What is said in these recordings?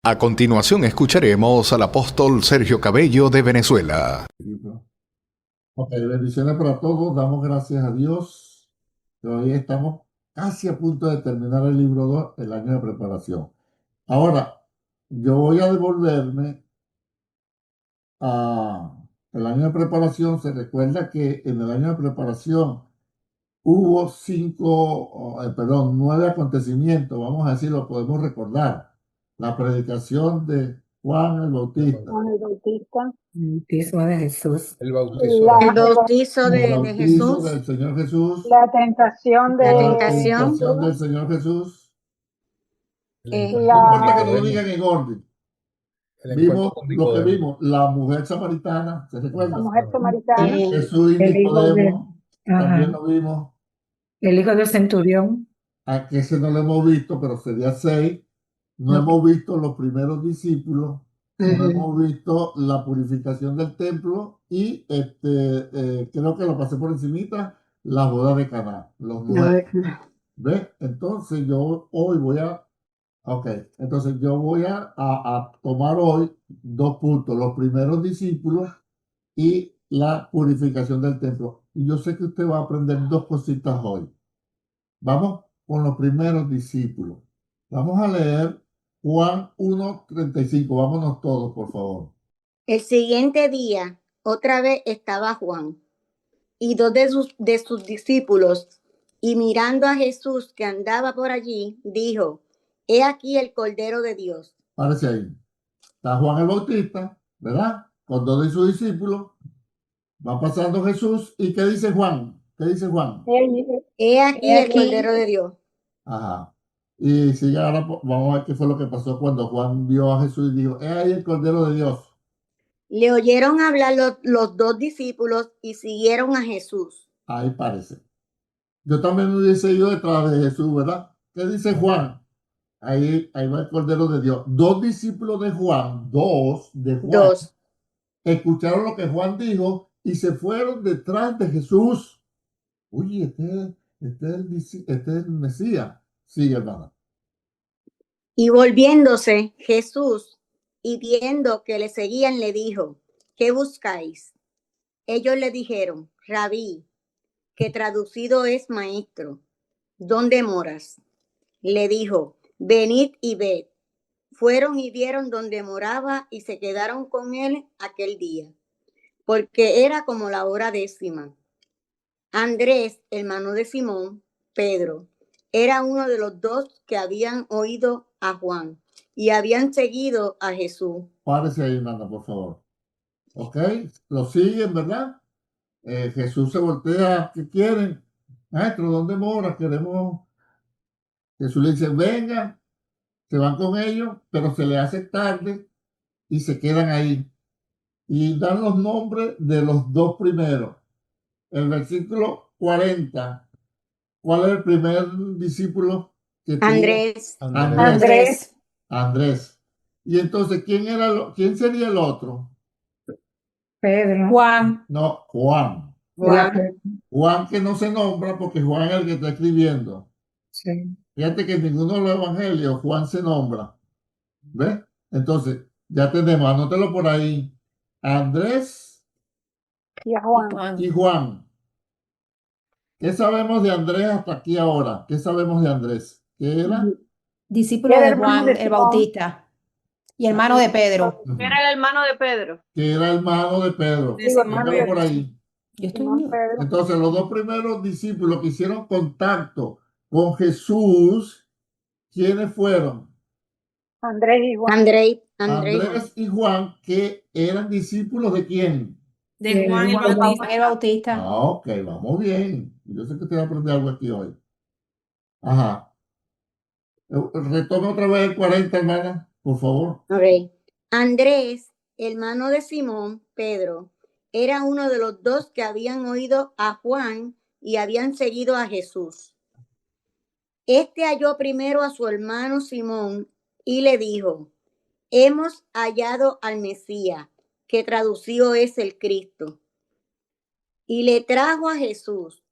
A continuación escucharemos al apóstol Sergio Cabello de Venezuela. Ok, bendiciones para todos. Damos gracias a Dios que hoy estamos casi a punto de terminar el libro 2, el año de preparación. Ahora, yo voy a devolverme a el año de preparación. Se recuerda que en el año de preparación hubo 9 acontecimientos, vamos a decirlo, podemos recordar. La predicación de Juan el Bautista. Juan el Bautista. El bautismo de Jesús. El bautizo. La- El bautizo El de bautizo Jesús, del Señor Jesús. La tentación la de La tentación, tentación del Señor Jesús. eh, No importa que no lo la, digan en orden. El Vimos encuentro con lo que Nicodemo. vimos, la mujer samaritana, ¿se la recuerda? mujer samaritana. Jesús y El hijo de, Nicodemo, también ajá, lo vimos. el hijo del centurión. A que ese no lo hemos visto, pero sería 6. No Ok. hemos visto los primeros discípulos, no Ujú. hemos visto la purificación del templo y creo que lo pasé por encimita, la boda de Caná, los 9. ¿Ves? Entonces yo hoy voy a tomar hoy 2 puntos, los primeros discípulos y la purificación del templo. Y yo sé que usted va a aprender 2 cositas hoy. Vamos con los primeros discípulos. Vamos a leer Juan 1:35. Vámonos todos, por favor. el siguiente día, otra vez estaba Juan y dos de sus discípulos, y mirando a Jesús que andaba por allí, dijo: He aquí el Cordero de Dios. Párese ahí. Está Juan el Bautista, ¿verdad? Con 2 de sus discípulos. Va pasando Jesús. ¿Y qué dice Juan? ¿Qué dice Juan? He aquí el Cordero de Dios. Ajá. Y sigue ahora, vamos a ver qué fue lo que pasó cuando Juan vio a Jesús y dijo: ahí el Cordero de Dios. Le oyeron hablar los dos discípulos y siguieron a Jesús. Ahí parece. Yo también me hubiese ido detrás de Jesús, ¿verdad? ¿Qué dice Juan? Ahí va el Cordero de Dios. 2 discípulos de Juan, 2 de Juan, Dos. escucharon lo que Juan dijo y se fueron detrás de Jesús. Oye, este es el Mesías. Sigue, hermana. Y volviéndose Jesús y viendo que le seguían, le dijo: ¿Qué buscáis? Ellos le dijeron: Rabí, que traducido es maestro, ¿dónde moras? Le dijo: Venid y ved. Fueron y vieron donde moraba y se quedaron con él aquel día, porque era como la hora 10. Andrés, hermano de Simón, Pedro, era uno de los 2 que habían oído a Juan y habían seguido a Jesús. Párese ahí, hermana, por favor. ¿Ok? Lo siguen, ¿verdad? Jesús se voltea. ¿Qué quieren? Maestro, ¿dónde mora? Queremos. Jesús le dice: vengan. Se van con ellos, pero se le hace tarde y se quedan ahí. Y dan los nombres de los 2 primeros. El versículo 40. ¿Cuál es el primer discípulo que tuvo? Andrés. Andrés. Andrés. Y entonces, ¿quién sería el otro? Pedro. Juan. No, Juan. Juan. Juan que no se nombra porque Juan es el que está escribiendo. Sí. Fíjate que en ninguno de los evangelios Juan se nombra. ¿Ves? Entonces, ya tenemos, anótelo por ahí. Andrés Y a Juan. y Juan. ¿Qué sabemos de Andrés hasta aquí ahora? ¿Qué sabemos de Andrés? ¿Qué era? Discípulo Era de hermano Juan de el Simón. Bautista y hermano de Pedro. Era el hermano de Pedro. Que era hermano de Pedro. De Simón Póngalo Pedro. por ahí. Yo estoy Simón Pedro. Entonces, los 2 primeros discípulos que hicieron contacto con Jesús, ¿quiénes fueron? Andrés y Juan. Andrés. Y Juan, que eran discípulos de quién. De Juan el Juan Bautista. el Bautista. Ah, ok, vamos bien. Yo sé que usted va a aprender algo aquí hoy. Ajá. Retome otra vez el 40, hermana, por favor. Okay. Andrés, hermano de Simón, Pedro, era uno de los 2 que habían oído a Juan y habían seguido a Jesús. Este halló primero a su hermano Simón y le dijo: Hemos hallado al Mesías, que traducido es el Cristo. Y le trajo a Jesús.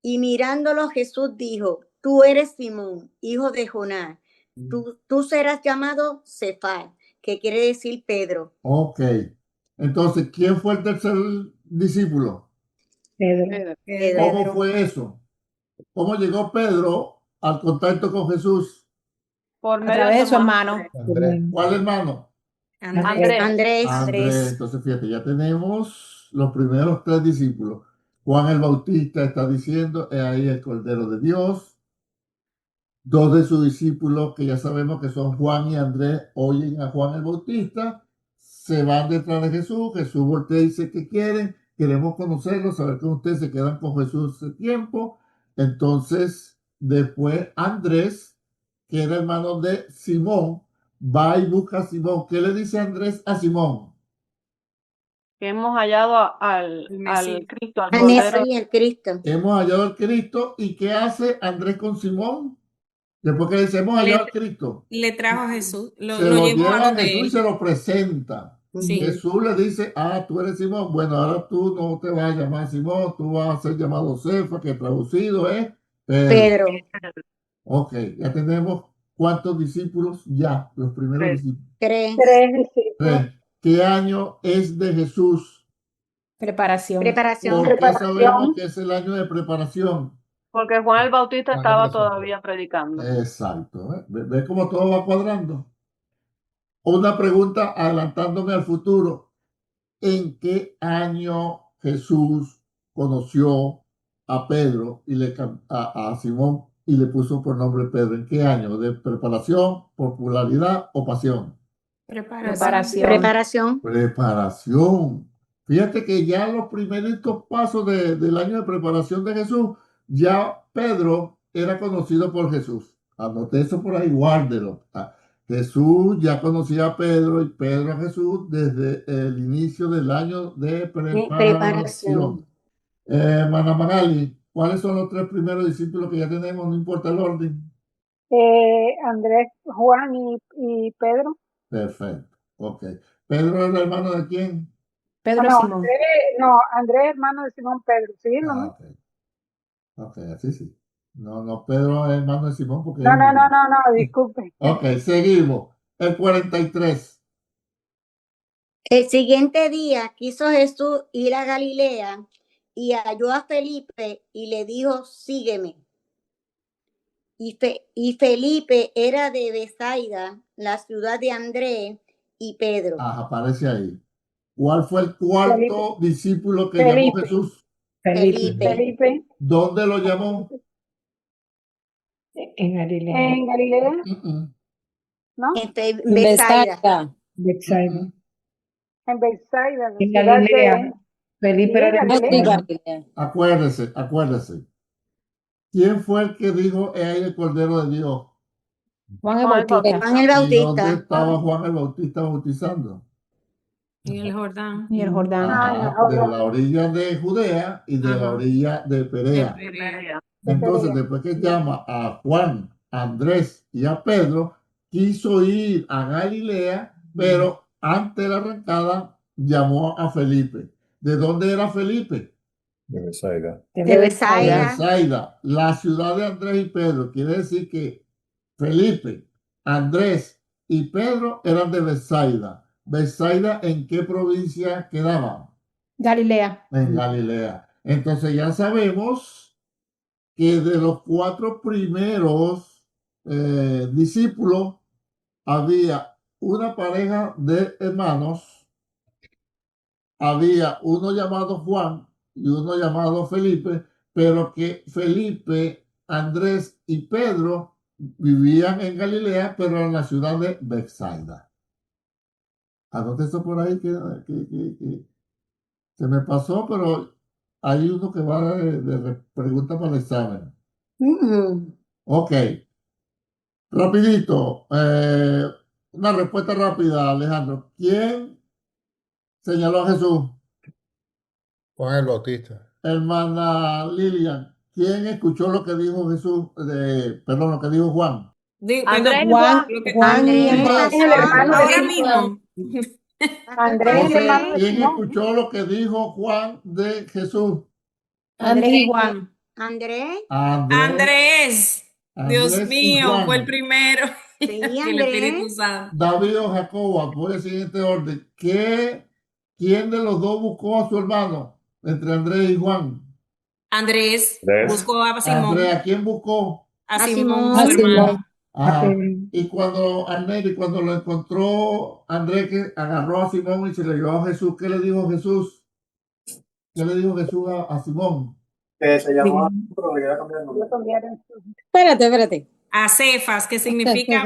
Y mirándolo, Jesús dijo: Tú eres Simón, hijo de Jonás. Tú serás llamado Cefas, que quiere decir Pedro. Ok. Entonces, ¿quién fue el tercer discípulo? Pedro. Pedro. ¿Cómo Pedro. fue eso? ¿Cómo llegó Pedro al contacto con Jesús? Por A medio través de su hermano hermano. Andrés. ¿Cuál hermano? Andrés. Andrés. Andrés. Entonces, fíjate, ya tenemos los primeros tres discípulos. Juan el Bautista está diciendo, he ahí el Cordero de Dios. Dos de sus discípulos, que ya sabemos que son Juan y Andrés, oyen a Juan el Bautista, se van detrás de Jesús. Jesús voltea y dice que quieren, queremos conocerlo, saber que ustedes se quedan con Jesús ese tiempo. Entonces, después Andrés, que era hermano de Simón, va y busca a Simón. ¿Qué le dice Andrés a Simón? Que hemos hallado al Cristo, al Al Cordero. Mesías, el Cristo. Hemos hallado al Cristo. ¿Y qué hace Andrés con Simón? Después que le dice, hemos hallado al Cristo. Le trajo a Jesús, Se lo lo llevó lleva a a donde Jesús y él. se lo presenta. Sí. Jesús le dice, tú eres Simón. Bueno, ahora tú no te vas a llamar Simón, tú vas a ser llamado Cefa, que traducido es Pedro. Pedro. Ok, ya tenemos cuántos discípulos ya, los primeros Tres. discípulos. 3. 3 discípulos. Tres. ¿Qué año es de Jesús? Preparación. Preparación. ¿Por qué Preparación. sabemos que es el año de preparación? Porque Juan el Bautista Juan el estaba Bautista. todavía predicando. Exacto. ¿Eh? ¿Ves cómo todo va cuadrando? Una pregunta adelantándome al futuro. ¿En qué año Jesús conoció a Pedro y a Simón y le puso por nombre Pedro? ¿En qué año? ¿De preparación, popularidad o pasión? Preparación. Preparación. Preparación. Fíjate que ya los primeritos pasos del año de preparación de Jesús, ya Pedro era conocido por Jesús. Anoté eso por ahí, guárdelo. Jesús ya conocía a Pedro y Pedro a Jesús desde el inicio del año de preparación. Preparación. Mana Magali, ¿cuáles son los tres primeros discípulos que ya tenemos? No importa el orden. Andrés, Juan y Pedro. Perfecto. Ok. ¿Pedro era hermano de quién? Pedro y No, Simón. Andrés, hermano de Simón Pedro. Sí, ¿no? Ok. Ok, así sí. No, Pedro es hermano de Simón porque No, es no, niño. no, no, no, disculpe. Ok, seguimos. El 43. El siguiente día quiso Jesús ir a Galilea y halló a Felipe y le dijo, sígueme. Y Felipe era de Bethsaida, la ciudad de Andrés y Pedro. Ajá, aparece ahí. ¿Cuál fue el cuarto discípulo que Felipe. llamó Jesús? Felipe. Felipe, ¿Dónde lo llamó? En Galilea. en Galilea, Mm-mm. ¿no? En Bethsaida. Bethsaida. Mm-mm. En Bethsaida, la En ciudad Galilea. de... Felipe Sí, era de Galilea. Bethsaida. Acuérdese. ¿Quién fue el que dijo, he ahí el Cordero de Dios? Juan el Juan el Bautista. Juan el ¿Y dónde Bautista. estaba Juan el Bautista bautizando? En el Jordán. Y el Jordán. Ajá, de la orilla de Judea y de la Ajá. orilla de Perea. De Perea. Entonces, después que llama a Juan, a Andrés y a Pedro, quiso ir a Galilea, pero antes de la arrancada llamó a Felipe. ¿De dónde era Felipe? De Bethsaida. De De Bethsaida. Bethsaida, la ciudad de Andrés y Pedro. Quiere decir que Felipe, Andrés y Pedro eran de Bethsaida. ¿Bethsaida en qué provincia quedaba? Galilea. En Galilea. Entonces ya sabemos que de los 4 primeros discípulos había una pareja de hermanos, había uno llamado Juan y uno llamado Felipe, pero que Felipe, Andrés y Pedro vivían en Galilea, pero en la ciudad de Bethsaida. Anote esto por ahí que se me pasó, pero hay uno que va de pregunta para el examen. Ok. Rapidito. Una respuesta rápida, Alejandro. ¿Quién señaló a Jesús? Juan el Bautista. Hermana Lilian. ¿Quién escuchó lo que dijo Jesús? Perdón, lo que dijo Juan. Andrés y Juan, Juan. Juan y Andrés. Andrés. El hermano de Ahora Simón. mismo. Andrés, el hermano de ¿Quién Simón. escuchó lo que dijo Juan de Jesús? Andrés y Juan. Andrés. Andrés. Dios Andrés y mío, Juan. fue el primero. Sí, El Espíritu Andrés. Santo. David o Jacobo, por el siguiente orden. ¿Quién de los dos buscó a su hermano? Entre Andrés y Juan. Andrés buscó a Andrés, Simón, ¿a quién buscó? a A Simón, Simón. su A Simón. hermano. Ajá. Pedro. Y cuando lo encontró Andrés, que agarró a Simón y se lo llevó a Jesús, ¿qué le dijo Jesús? ¿Qué le dijo Jesús a Simón? Lo cambiaron. Espérate. A Cefas, que significa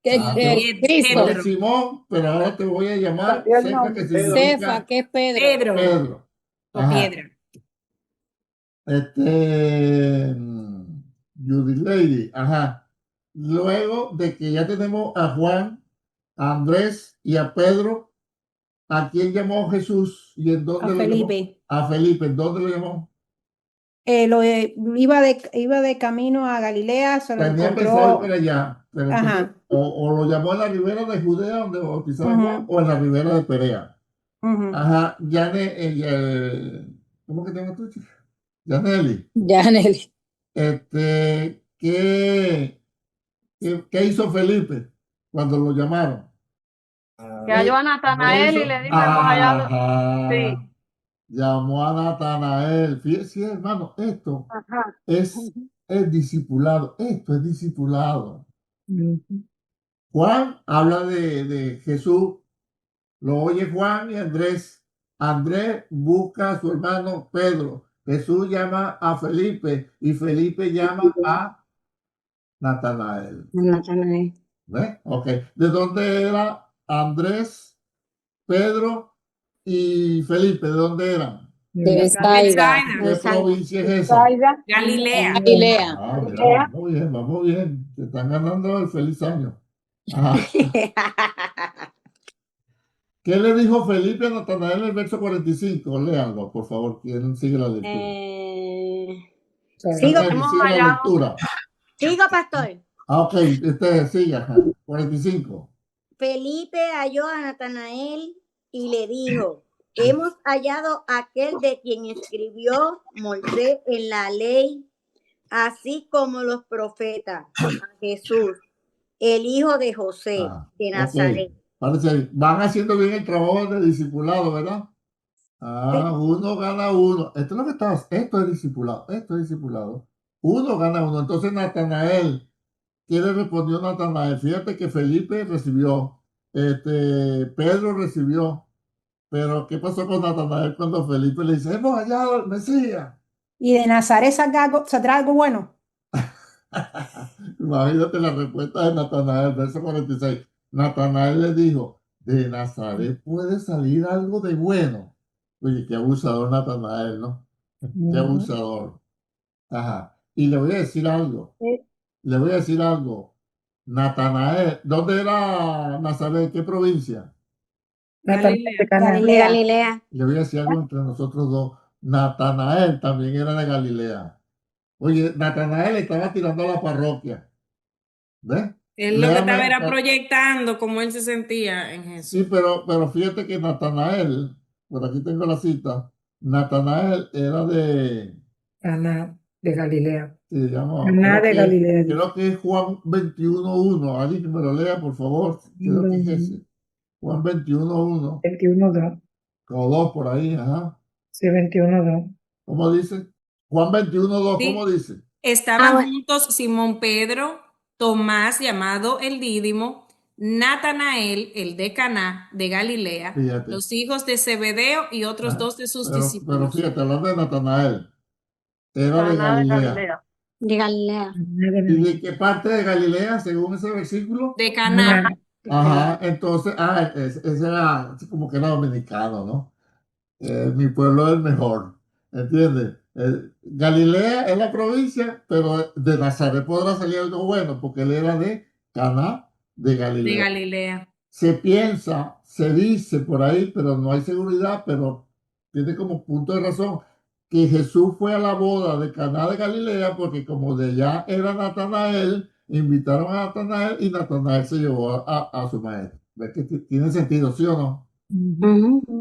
Ah, Cristo. eres Simón, pero ahora te voy a llamar Cambió el Cefa, que nombre. significa que es Pedro. Pedro Pedro. o Ajá. piedra. Judy Lady, ajá. Luego de que ya tenemos a Juan, a Andrés y a Pedro, ¿a quién llamó Jesús y en dónde A lo llamó? Felipe. A Felipe, ¿en dónde lo llamó? Iba de camino a Galilea, se lo Tenía pensado ir para encontró. allá, pero entonces, Ajá. o lo llamó en la ribera de Judea, donde bautizaba Juan, Ujú, o en la ribera de Perea. ujú. Ajá, ¿cómo que te llamas tú, chica? Yaneli. Yaneli. ¿Qué hizo Felipe cuando lo llamaron? Que halló a ¿Qué Natanael y hizo? le dijo, hemos hallado. Ajá. Sí. Llamó a Natanael. Fíjese, hermano, esto Ajá. es discipulado. Esto es discipulado. Ujú. Juan habla de Jesús. Lo oye Juan y Andrés. Andrés busca a su hermano Pedro. Jesús llama a Felipe y Felipe llama a Natanael. Natanael. ¿Ves? Ok. ¿De dónde era Andrés, Pedro y Felipe? ¿De dónde eran? De Bethsaida, ¿Qué provincia es esa? Bethsaida. Galilea. Galilea. Ah, mira, Galilea. vamos bien, vamos bien. Te están ganando el feliz año. Ajá. ¿Qué le dijo Felipe a Natanael en el verso 45? Léanlo, por favor. ¿Quién sigue la lectura? Sigo, Natanael, Hemos sigue la hallado. lectura. sigo, pastor. Ah, ok, usted sigue. Ajá. 45. Felipe halló a Natanael y le dijo, hemos hallado a aquel de quien escribió Moisés en la ley, así como los profetas, a Jesús, el hijo de José, Ah, de ok. Nazaret. Parece ahí. Van haciendo bien el trabajo de discipulado, ¿verdad? Ah, uno gana uno. Esto es lo que estás. Esto es discipulado. Esto es discipulado. Uno gana uno. Entonces Natanael, ¿qué le respondió Natanael? Fíjate que Felipe recibió, Pedro recibió, pero ¿qué pasó con Natanael cuando Felipe le dice, hemos hallado al Mesías? Y de Nazaret saldrá algo bueno. Imagínate la respuesta de Natanael, verso 46. Natanael le dijo, de Nazaret puede salir algo de bueno. Oye, qué abusador Natanael, ¿no? Qué abusador. Ajá. Y le voy a decir algo. Sí. Le voy a decir algo. Natanael, ¿dónde era Nazaret? ¿Qué provincia? Natanael de Cana. Galilea. Galilea. Le voy a decir algo entre nosotros dos. Natanael también era de Galilea. Oye, Natanael estaba tirando a la parroquia. ¿Ves? Él lo que estaba Léame, era proyectando cómo él se sentía en Jesús. sí, pero fíjate que Natanael, por aquí tengo la cita, Natanael era de, Cana de Galilea. se llama, Caná de Galilea. creo que es Juan 21:1. Alguien que me lo lea, por favor. Creo que es ese. Juan 21:1. 21:2. O 2 por ahí, ajá. Sí, 21:2. ¿Cómo dice? Juan 21:2, Sí. ¿cómo dice? Estaban bueno. juntos Simón Pedro, Tomás llamado el Dídimo, Natanael, el de Caná de Galilea, Fíjate. los hijos de Zebedeo y otros dos de sus Pero discípulos. fíjate, hablando de Natanael, era de Caná de Galilea. Galilea. De Galilea. ¿Y de qué parte de Galilea, según ese versículo? De Caná. Ajá, entonces, ese era así como que era dominicano, ¿no? Mi pueblo es el mejor, ¿entiendes? Galilea es la provincia, pero de Nazaret podrá salir algo bueno, porque él era de Caná de De Galilea. Galilea. Se piensa, se dice por ahí, pero no hay seguridad, pero tiene como punto de razón, que Jesús fue a la boda de Caná de Galilea, porque como de allá era Natanael, invitaron a Natanael y Natanael se llevó a su maestro. ¿Ves que tiene sentido, sí o no?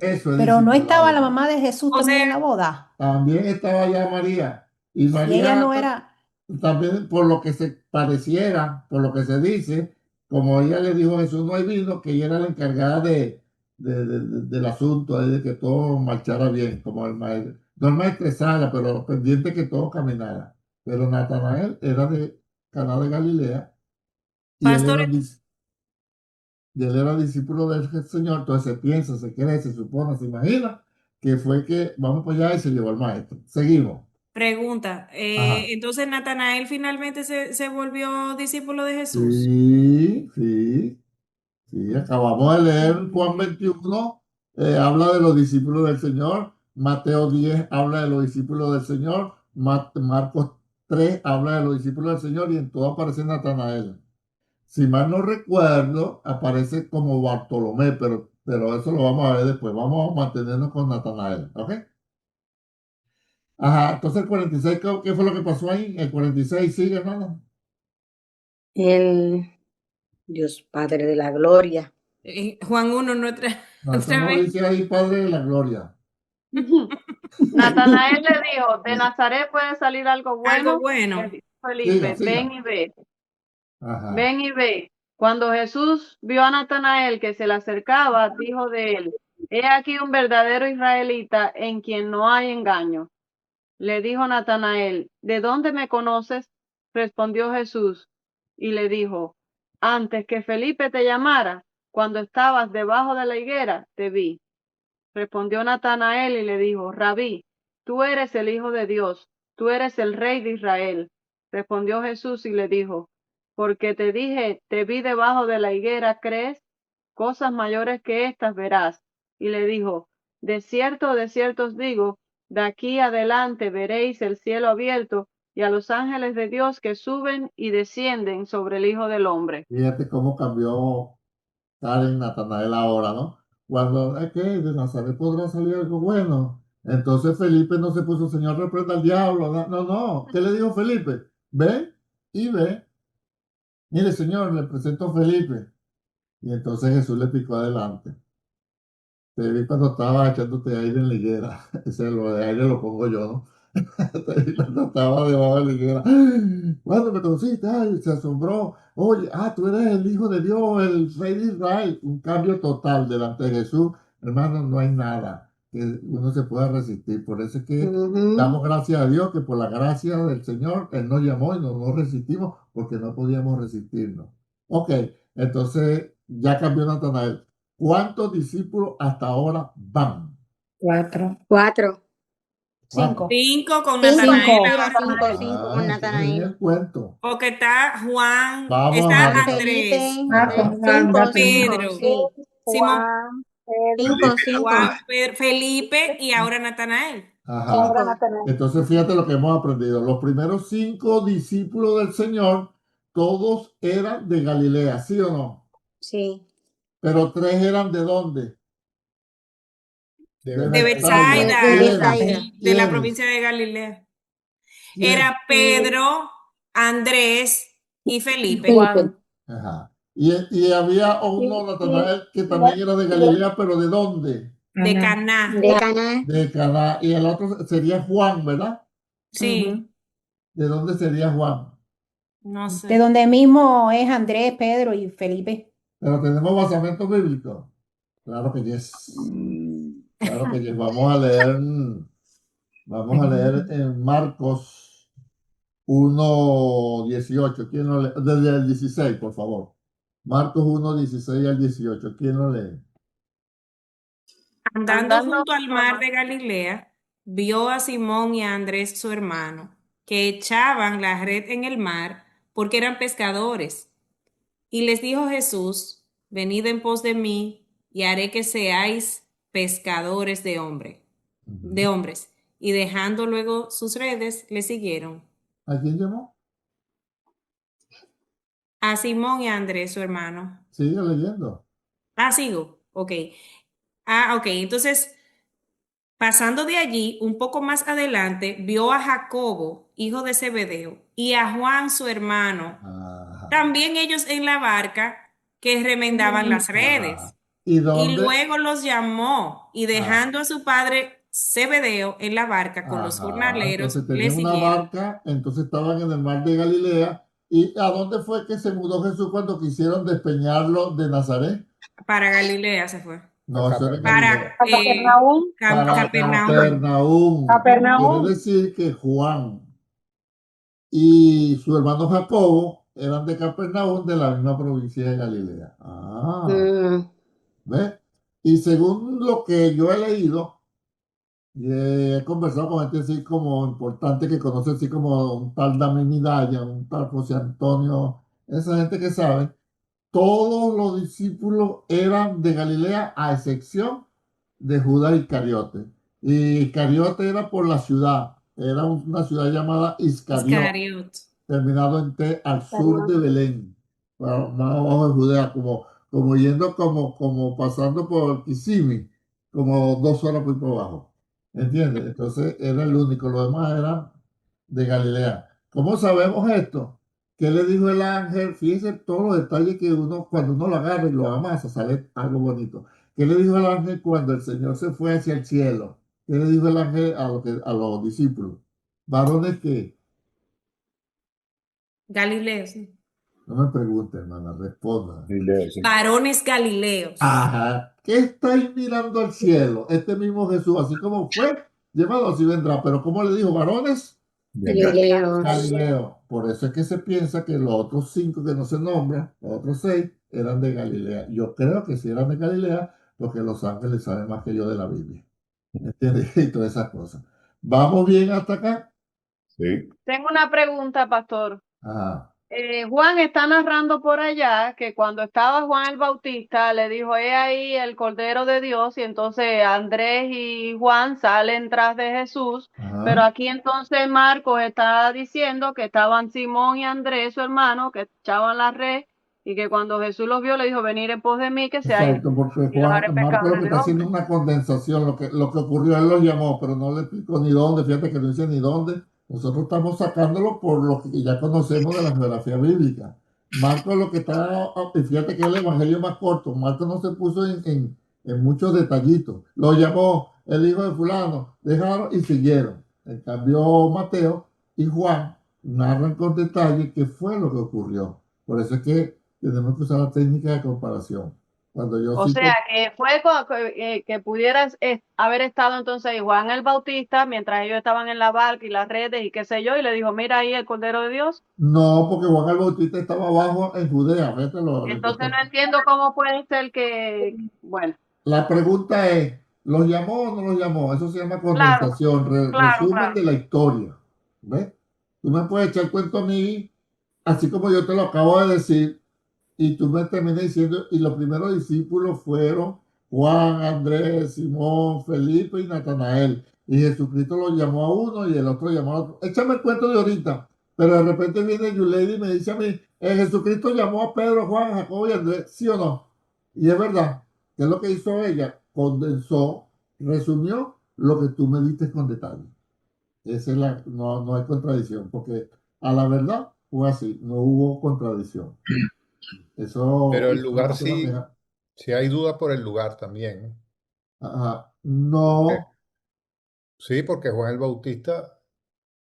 Eso es Pero no discipulado. estaba la mamá de Jesús O también sea, en la boda. También estaba allá María. Y Y María ella no era. también, por lo que se pareciera, por lo que se dice, como ella le dijo a Jesús, no hay vino, que ella era la encargada del asunto, ahí de que todo marchara bien, como el maestro, no el maestresala, pero pendiente que todo caminara. Pero Natanael era de Caná de Galilea y Pastor, y él era discípulo del Señor, entonces se piensa, se cree, se supone, se imagina que fue que vamos para allá y se llevó al maestro. Seguimos. pregunta, Ajá. entonces Natanael finalmente se volvió discípulo de Jesús. Sí, sí, sí, acabamos de leer Juan 21, habla de los discípulos del Señor, Mateo 10 habla de los discípulos del Señor, Marcos 3 habla de los discípulos del Señor y en todo aparece Natanael. Si mal no recuerdo, aparece como Bartolomé, pero eso lo vamos a ver después. Vamos a mantenernos con Natanael, ¿ok? Ajá, entonces el 46, ¿qué fue lo que pasó ahí? El 46 sigue, hermano. El Dios Padre de la Gloria. Juan 1, nuestra, No, eso otra no vez. dice ahí Padre de la Gloria. Natanael le dijo, de Nazaret puede salir algo Algo bueno. bueno. Le dijo Felipe, Siga. ven y ve, Ajá. ven y ve. Cuando Jesús vio a Natanael que se le acercaba, dijo de él, he aquí un verdadero israelita en quien no hay engaño. Le dijo Natanael, ¿de dónde me conoces? Respondió Jesús y le dijo, antes que Felipe te llamara, cuando estabas debajo de la higuera, te vi. Respondió Natanael y le dijo, Rabí, tú eres el Hijo de Dios, tú eres el Rey de Israel. Respondió Jesús y le dijo, porque te dije, te vi debajo de la higuera, ¿crees? Cosas mayores que estas verás. Y le dijo, de cierto os digo, de aquí adelante veréis el cielo abierto y a los ángeles de Dios que suben y descienden sobre el Hijo del Hombre. Fíjate cómo cambió Karen Natanael ahora, ¿no? Cuando es que de Nazaret podrá salir algo bueno. Entonces Felipe no se puso, Señor, reprenda al diablo. No, no. ¿Qué le dijo Felipe? Ve y ve. Mire, Señor, le presento a Felipe. Y entonces Jesús le picó adelante. Te vi cuando estaba echándote aire en la higuera. Ese lo de aire lo pongo yo, ¿no? Te vi cuando estaba debajo de la higuera. ¿Cuándo me conociste? Ay, se asombró. Oye, tú eres el Hijo de Dios, el Rey de Israel. Un cambio total delante de Jesús. Hermano, no hay nada que uno se pueda resistir. Por eso es que damos gracias a Dios que por la gracia del Señor, Él nos llamó y no nos resistimos porque no podíamos resistirnos. Ok, entonces ya cambió Natanael. ¿Cuántos discípulos hasta ahora van? 4. 4. 5. 5 con 5, Natanael mira, ahora. 5 con Entonces Natanael. el cuento. Porque está Juan, Vamos está a Juan, ver. Andrés, Felipe, Marcos, Juan, 5, Pedro, sí. Simón, Juan, Pedro, 5, 5. Juan, Felipe y ahora Natanael. Ajá. ahora Natanael. Entonces fíjate lo que hemos aprendido. Los primeros 5 discípulos del Señor, todos eran de Galilea, ¿sí o no? Sí. Pero 3 eran de dónde? De De Betsaida, Betsaida. de la ¿Quiénes? provincia de Galilea. ¿Quién? Era Pedro, Andrés y Felipe. Juan. Ajá. Y había uno, Natanael, que también era de Galilea, pero ¿de dónde? De Caná. Caná. De Caná. De Caná. Y el otro sería Juan, ¿verdad? Sí, ¿De dónde sería Juan? no De sé. donde mismo es Andrés, Pedro y Felipe. Pero tenemos basamento bíblico. Claro que yes. Claro que yes. Vamos a leer en Marcos 1:18. ¿Quién lo lee? Desde el 16, por favor. Marcos 1:16 al 18. ¿Quién lo lee? Andando Andando junto al junto mar al de Galilea, vio a Simón y a Andrés su hermano, que echaban la red en el mar porque eran pescadores. Y les dijo Jesús, venid en pos de mí y haré que seáis pescadores de hombres. Y dejando luego sus redes, le siguieron. ¿A quién llamó? A Simón y a Andrés su hermano. Sigue leyendo. Sigo. Ok. Ok. Entonces, pasando de allí, un poco más adelante, vio a Jacobo, hijo de Zebedeo, y a Juan, su hermano, Ajá. también ellos en la barca, que remendaban las redes. Ajá. ¿Y Y dónde? luego los llamó, y dejando a su padre Zebedeo en la barca con los Ajá. jornaleros, Entonces le tenían una siguieron. barca, entonces estaban en el mar de Galilea ¿Y a dónde fue que se mudó Jesús cuando quisieron despeñarlo de Nazaret? Para Galilea se fue. No, eso era en Para Galilea. A Capernaum. Para Capernaum. Capernaum. Capernaum. Quiere decir que Juan y su hermano Jacobo eran de Capernaum, de la misma provincia de Galilea. Ah, Mm, ¿ves? Y según lo que yo he leído, y he conversado con gente así como importante que conoce así como un tal Damián Midaya, un tal José Antonio, esa gente que sabe, todos los discípulos eran de Galilea a excepción de Judas Iscariote. Y Iscariote era por la ciudad, era una ciudad llamada Iscariot, Iscariot. terminado en T, al sur de Belén, más abajo de Judea, como yendo como pasando por Kissimmee, como 2 horas por abajo. ¿Entiendes? Entonces era el único, los demás eran de Galilea. ¿Cómo sabemos esto? ¿Qué le dijo el ángel? Fíjense todos los detalles que uno, cuando uno lo agarra y lo amasa, sale algo bonito. ¿Qué le dijo el ángel cuando el Señor se fue hacia el cielo? ¿Qué le dijo el ángel a los discípulos? Varones que, Galileo, sí. no me pregunten, hermana, responda. Varones Galileos. Ajá, ¿qué estáis mirando al cielo? Este mismo Jesús, así como fue, llevado así vendrá. Pero ¿cómo le dijo, varones? Galileos. Galileo. Por eso es que se piensa que los otros 5 que no se nombran, los otros 6, eran de Galilea. Yo creo que sí eran de Galilea, porque los ángeles saben más que yo de la Biblia. ¿Entiendes? Y todas esas cosas. ¿Vamos bien hasta acá? Sí. Tengo una pregunta, pastor. Ajá. Juan está narrando por allá que cuando estaba Juan el Bautista le dijo, he ahí el Cordero de Dios, y entonces Andrés y Juan salen tras de Jesús, Ajá. pero aquí entonces Marcos está diciendo que estaban Simón y Andrés, su hermano, que echaban la red, y que cuando Jesús los vio le dijo, venid en pos de mí, que seáis, Exacto, porque y los haré Marco lo pescadores que de está haciendo hombres. es una condensación, lo que ocurrió, él lo llamó, pero no le explicó ni dónde, fíjate que no dice ni dónde. Nosotros estamos sacándolo por lo que ya conocemos de la geografía bíblica. Marco lo que está, y fíjate que es el evangelio más corto, Marco no se puso en muchos detallitos. Lo llamó el hijo de fulano, dejaron y siguieron. En cambio, Mateo y Juan narran con detalle qué fue lo que ocurrió. Por eso es que tenemos que usar la técnica de comparación. Cuando yo O cito, sea, que fue que pudieras haber estado entonces ahí Juan el Bautista mientras ellos estaban en la barca y las redes y qué sé yo, y le dijo, mira ahí el Cordero de Dios. no, porque Juan el Bautista estaba abajo en Judea. Vete Entonces no entiendo cómo puede ser que, bueno, La pregunta es, ¿los llamó o no los llamó? Eso se llama claro, condensación, claro, resumen claro. de la historia. ¿Ves? Tú me puedes echar cuento a mí, así como yo te lo acabo de decir, y tú me terminas diciendo, y los primeros discípulos fueron Juan, Andrés, Simón, Felipe y Natanael. Y Jesucristo los llamó a uno y el otro llamó a otro. Échame el cuento de ahorita. Pero de repente viene Yulady y me dice a mí, Jesucristo llamó a Pedro, Juan, Jacobo y Andrés, ¿sí o no? Y es verdad. ¿Qué es lo que hizo ella? Condensó, resumió lo que tú me diste con detalle. Esa es no hay contradicción, porque a la verdad fue así, no hubo contradicción. Eso Pero el es lugar una sí, manera. sí hay duda por el lugar también. Ajá. Porque, No, sí, porque Juan el Bautista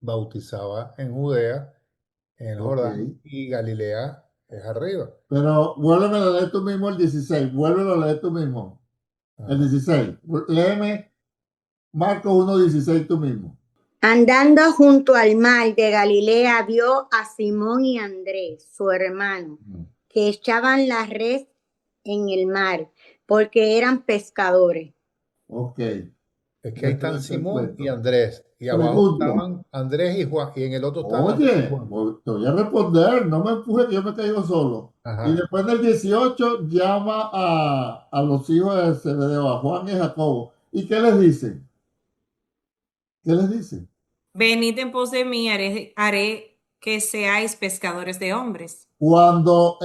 bautizaba en Judea, en el ok. Jordán, y Galilea es arriba. Pero vuélveme a leer tú mismo el 16. Vuélvelo a leer tú mismo. El Ajá. 16. Léeme Marcos 1:16 tú mismo. Andando junto al mar de Galilea, vio a Simón y Andrés, su hermano, que echaban la red en el mar, porque eran pescadores. Ok. Es que ahí están Excelente el Simón y cuento. Andrés, y abajo Pregunto. estaban Andrés y Juan, y en el otro estaban Andrés y Oye, Juan. te voy a responder. No me empuje que yo me caigo solo. Y Ajá. después del 18 llama a los hijos de Zebedeo, a Juan y a Jacobo. ¿Y qué les dice? ¿Qué les dice? Venid en pos de mí, haré que seáis pescadores de hombres. Cuando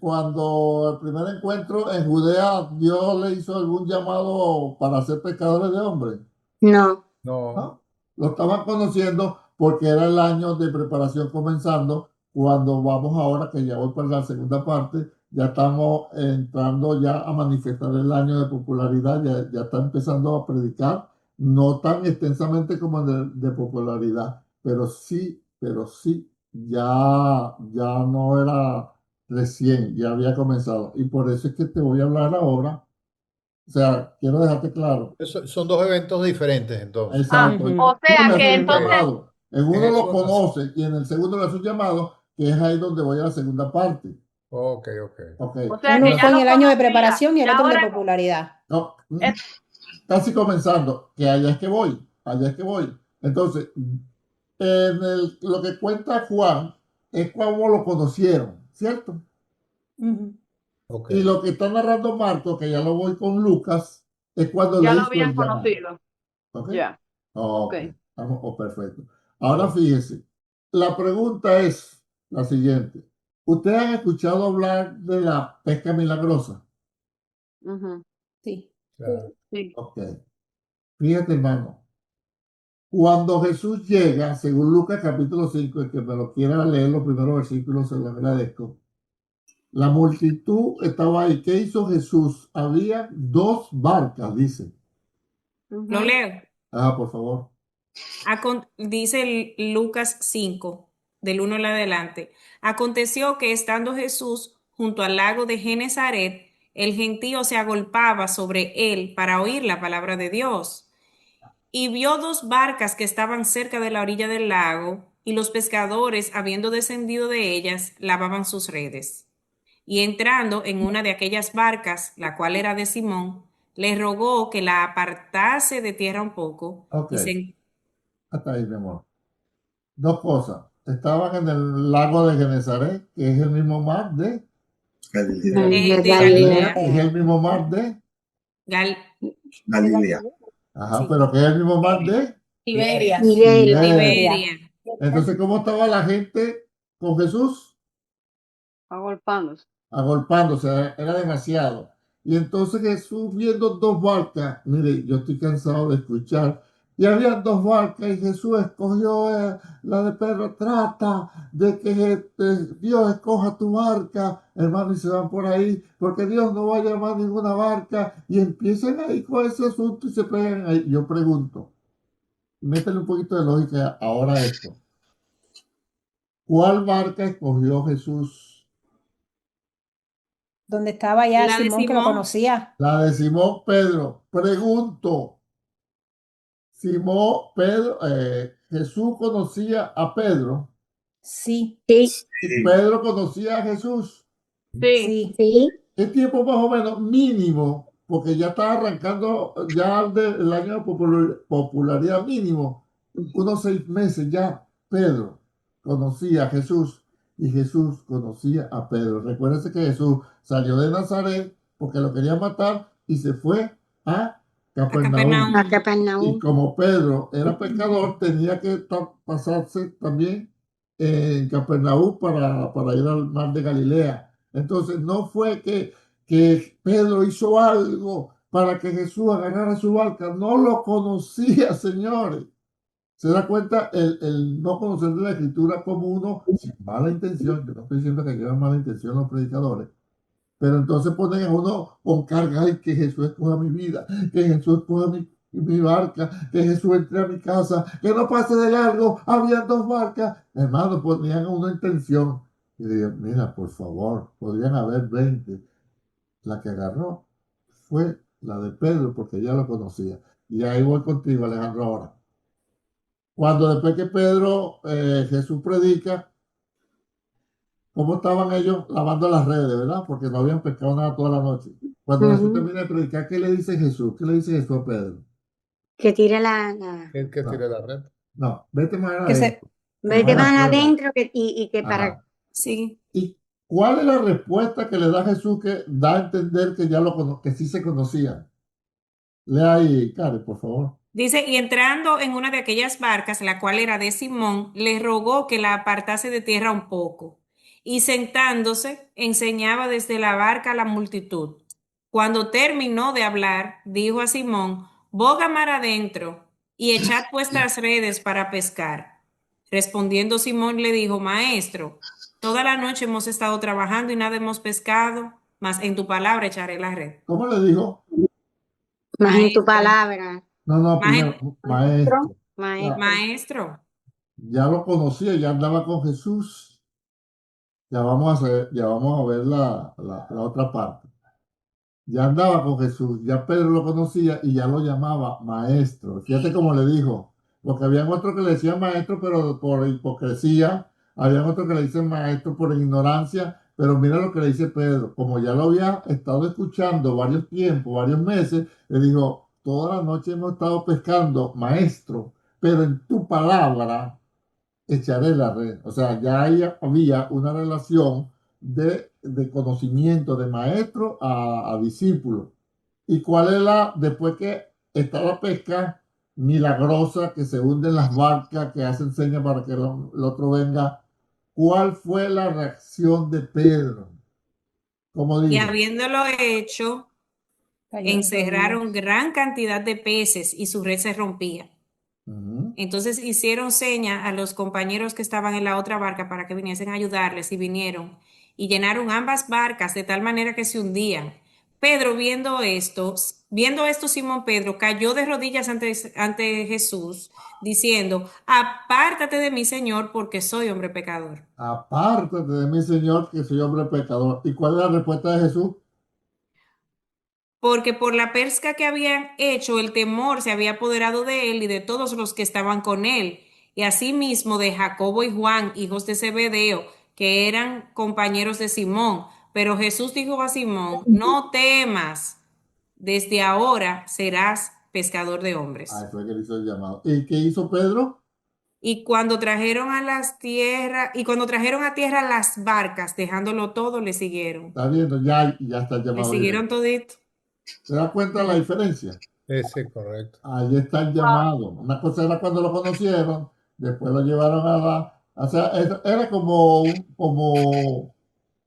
cuando el primer encuentro en Judea, Dios le hizo algún llamado para ser pescadores de hombres. No. No, ¿No? Lo estaban conociendo porque era el año de preparación comenzando. Cuando vamos ahora, que ya voy para la segunda parte, ya estamos entrando ya a manifestar el año de popularidad, ya está empezando a predicar, no tan extensamente como de popularidad, pero sí ya no era recién, ya había comenzado. Y por eso es que te voy a hablar ahora. O sea, quiero dejarte claro. Son dos eventos diferentes entonces. Exacto. Ujú. O Uno le sea hace que un entonces, llamado. En En uno lo eso, conoce y en el segundo le hace un llamado, que es ahí donde voy a la segunda parte. ok, ok. Ok. o sea Uno que ya fue en lo el año de conocía. preparación y Y el otro el de ahora popularidad. No, es, casi comenzando, que allá es que voy, allá es que voy. Entonces, lo que cuenta Juan es cómo lo conocieron, ¿cierto? Ujú. Ok. Y lo que está narrando Marco, que ya lo voy con Lucas, es cuando ya le lo hizo habían el llamado. conocido. ¿Ok? Ya, Ok, ok. vamos, perfecto. Ahora fíjese, la pregunta es la siguiente. ¿Ustedes han escuchado hablar de la pesca milagrosa? Ujú, Sí. Claro. sí. Ok. Fíjate, hermano. Cuando Jesús llega, según Lucas capítulo 5, el que me lo quiera leer los primeros versículos, se lo agradezco. La multitud estaba ahí. ¿Qué hizo Jesús? Había dos barcas, dice. Lo Ujú. leo. Ah, por favor. Dice Lucas 5, del 1 en adelante. Aconteció que estando Jesús junto al lago de Genezaret, el gentío se agolpaba sobre él para oír la palabra de Dios. Y vio dos barcas que estaban cerca de la orilla del lago, y los pescadores, habiendo descendido de ellas, lavaban sus redes. Y entrando en una de aquellas barcas, la cual era de Simón, le rogó que la apartase de tierra un poco, Ok, y se hasta ahí, mi amor. Dos cosas. Estaban en el lago de Genezaret, que es el mismo mar de... De de Galilea. Es el mismo mar de... Gal- Ajá, sí, pero que es el mismo mar de... Iberia. Miguel. Tiberia. Tiberia. Entonces, ¿cómo estaba la gente con Jesús? Agolpándose. Agolpándose, era demasiado. Y entonces Jesús viendo dos barcas, mire, yo estoy cansado de escuchar, y había dos barcas y Jesús escogió la de Pedro, trata de que Dios escoja tu barca, hermano, y se van por ahí, porque Dios no va a llamar ninguna barca, y empiezan ahí con ese asunto y se pegan ahí. Yo pregunto, métele un poquito de lógica ahora a esto. ¿Cuál barca escogió Jesús? Donde estaba ya La de Simón, que lo Simón. conocía. La de Simón Pedro. Pregunto, Simón Pedro, Jesús conocía a Pedro Sí, Sí, y Pedro conocía a Jesús. Sí, sí. sí. ¿Qué tiempo más o menos mínimo? Porque ya está arrancando ya el año de popularidad mínimo. Unos 6 meses ya Pedro conocía a Jesús y Jesús conocía a Pedro. Recuérdense que Jesús salió de Nazaret porque lo quería matar y se fue a A Capernaum. A Capernaum. Y Capernaum. como Pedro era pecador, tenía que pasarse también en Capernaum para ir al mar de Galilea. Entonces no fue que Pedro hizo algo para que Jesús agarrara su barca. No lo conocía, señores. Se da cuenta el no conocer de la escritura como uno sin mala intención. Yo no estoy diciendo que llevan mala intención los predicadores. Pero entonces ponen a uno con carga, ay, que Jesús escoja mi vida, que Jesús escoja mi barca, que Jesús entre a mi casa, que no pase de largo, había dos barcas. Hermano, ponían a uno en tensión. Y digan, mira, por favor, podrían haber 20. La que agarró fue la de Pedro, porque ya lo conocía. Y ahí voy contigo, Alejandro, ahora. Cuando después que Pedro, Jesús predica, cómo estaban ellos lavando las redes, ¿verdad? Porque no habían pescado nada toda la noche. Cuando Jesús termina de predicar, ¿qué le dice Jesús? ¿Qué le dice Jesús a Pedro? Que tire la... El que No, tire la red. no, vete más Que se, adentro, Vete más más afuera. adentro y que para... Ajá. Sí. ¿Y cuál es la respuesta que le da Jesús que da a entender que ya que sí se conocían? Lea ahí, Karen, por favor. Dice, y entrando en una de aquellas barcas, la cual era de Simón, le rogó que la apartase de tierra un poco. Y sentándose, enseñaba desde la barca a la multitud. Cuando terminó de hablar, dijo a Simón, boga mar adentro y echad vuestras redes para pescar. Respondiendo Simón le dijo, Maestro, toda la noche hemos estado trabajando y nada hemos pescado, mas en tu palabra echaré la red. ¿Cómo le dijo? Más en tu Maestro, palabra. No, no, maje- primero, maestro. Maestro. Ah, maestro. ya lo conocía, ya andaba con Jesús. Ya vamos a ver la otra parte. Ya andaba con Jesús, ya Pedro lo conocía y ya lo llamaba maestro. Fíjate cómo le dijo, porque habían otros que le decían maestro, pero por hipocresía, habían otros que le dicen maestro por ignorancia, pero mira lo que le dice Pedro, como ya lo había estado escuchando varios tiempos, varios meses, le dijo, toda la noche hemos estado pescando, maestro, pero en tu palabra echaré la red. O sea, ya había una relación de conocimiento de maestro a discípulo. ¿Y cuál es después que está la pesca milagrosa, que se hunden las barcas, que hacen señas para que el otro venga? ¿Cuál fue la reacción de Pedro? Como Y dijo, habiéndolo hecho, Cayó de encerraron rodillas. gran cantidad de peces y su red se rompía. ujú, Entonces hicieron seña a los compañeros que estaban en la otra barca para que viniesen a ayudarles y vinieron y llenaron ambas barcas de tal manera que se hundían. Pedro, viendo esto, Simón Pedro cayó de rodillas ante Jesús, diciendo, apártate de mí, Señor, porque soy hombre pecador. apártate de mí, Señor, que soy hombre pecador. ¿Y cuál es la respuesta de Jesús? Porque por la pesca que habían hecho, el temor se había apoderado de él y de todos los que estaban con él, y asimismo de Jacobo y Juan, hijos de Zebedeo, que eran compañeros de Simón. Pero Jesús dijo a Simón, no temas, desde ahora serás pescador de Ah, hombres. fue que le hizo el llamado. ¿Y qué hizo Pedro? Y cuando trajeron a tierra las barcas, dejándolo todo, le siguieron. Está viendo, ya está el Le llamado siguieron directo. todito. ¿Se da cuenta de la diferencia? Ese, correcto. Ahí está el llamado. Una cosa era cuando lo conocieron, después lo llevaron o sea, era como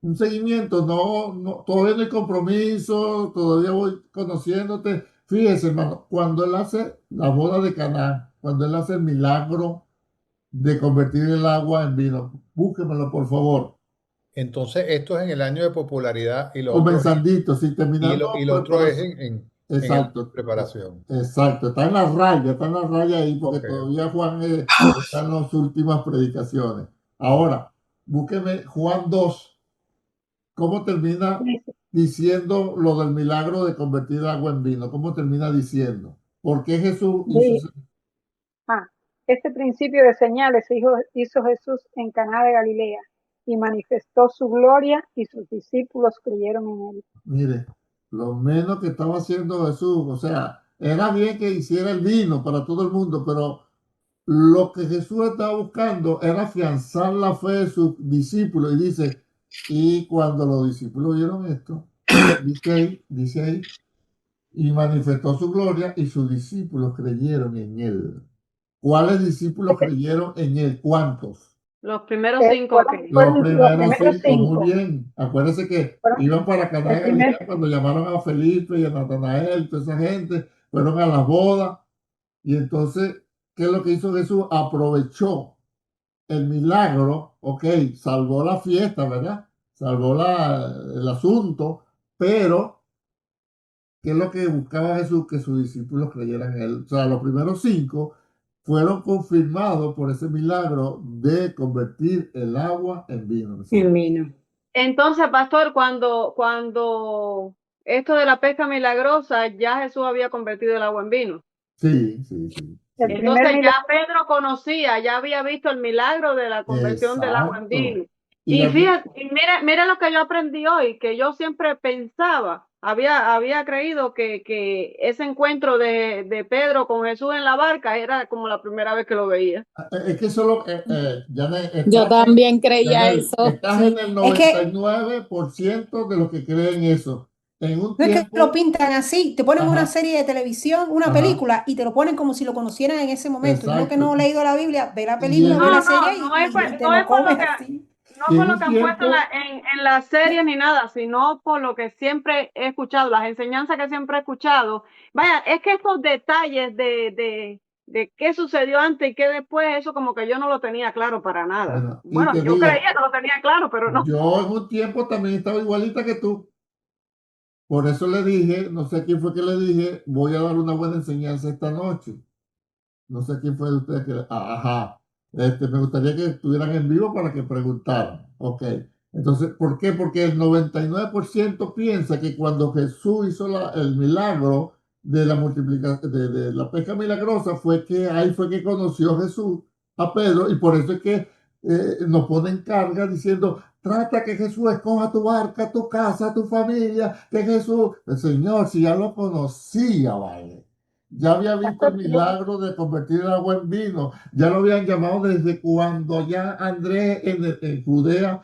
un seguimiento, todavía no hay compromiso, todavía voy conociéndote. Fíjese, hermano, cuando él hace la boda de Caná, cuando él hace el milagro de convertir el agua en vino, búsquemelo, por favor. Entonces, esto es en el año de popularidad y lo otro, Comenzandito, sí, terminando y lo otro es preparación. en el Exacto, preparación. exacto, está en la raya ahí porque Ok. todavía Juan está en las últimas predicaciones. Ahora, búsqueme Juan 2, ¿cómo termina diciendo lo del milagro de convertir el agua en vino? ¿Cómo termina diciendo? ¿Por qué Jesús hizo Di- Este principio de señales hizo Jesús en Caná de Galilea y manifestó su gloria y sus discípulos creyeron en él. Mire, lo menos que estaba haciendo Jesús, o sea, era bien que hiciera el vino para todo el mundo, pero lo que Jesús estaba buscando era afianzar la fe de sus discípulos. Y dice, y cuando los discípulos vieron esto, dice ahí, y manifestó su gloria y sus discípulos creyeron en él. ¿Cuáles discípulos creyeron en él? ¿Cuántos? Los primeros 5 Fueron, que Los fueron los primeros primeros 5, muy 5. bien. Acuérdense que Fueron iban para Caná el de primer, Galilea cuando llamaron a Felipe y a Natanael, toda esa gente, fueron a las bodas. Y entonces, ¿qué es lo que hizo Jesús? Aprovechó el milagro, ok, salvó la fiesta, ¿verdad? Salvó el asunto, pero ¿qué es lo que buscaba Jesús? Que sus discípulos creyeran en él. O sea, los primeros 5 fueron confirmados por ese milagro de convertir el agua en vino. ¿Sí? En vino. Entonces, pastor, cuando esto de la pesca milagrosa, ya Jesús había convertido el agua en vino. Sí. el primer Entonces ya milagro. Pedro conocía, ya había visto el milagro de la conversión del agua en Exacto. vino. Y Y la- fíjate, y mira lo que yo aprendí hoy, que yo siempre pensaba, había creído que ese encuentro de Pedro con Jesús en la barca era como la primera vez que lo veía. es que solo, Janet, Yo también creía Janet, eso. estás Sí. en el Es que 99% de los que creen eso. En un no es que lo tiempo, pintan así, te ponen una ajá, serie de televisión, una ajá, película, y te lo ponen como si lo conocieran en ese momento. Y uno que exacto. no ha leído la Biblia, ve la Y película, en ve la un, serie No y te no lo es por lo comes que, así. no y por en lo un que han puesto tiempo, en las series ni nada, sino por lo que siempre he escuchado, las enseñanzas que siempre he escuchado. Vaya, es que estos detalles de qué sucedió antes y qué después, eso como que yo no lo tenía claro para nada. bueno, y Bueno, te yo digo, creía que lo tenía claro, pero no. yo en un tiempo también estaba igualita que tú. Por eso le dije, no sé a quién fue que le dije, voy a dar una buena enseñanza esta noche. No sé quién fue de ustedes que, ajá. Me gustaría que estuvieran en vivo para que preguntaran. Ok. Entonces, ¿por qué? Porque el 99% piensa que cuando Jesús hizo el milagro de la multiplicación, de la pesca milagrosa, ahí fue que conoció Jesús a Pedro, y por eso es que nos ponen carga diciendo, trata que Jesús escoja tu barca, tu casa, tu familia, que Jesús, el Señor, si ya lo conocía, vale. Ya había visto el milagro de convertir el agua en vino. Ya lo habían llamado desde cuando ya Andrés en Judea,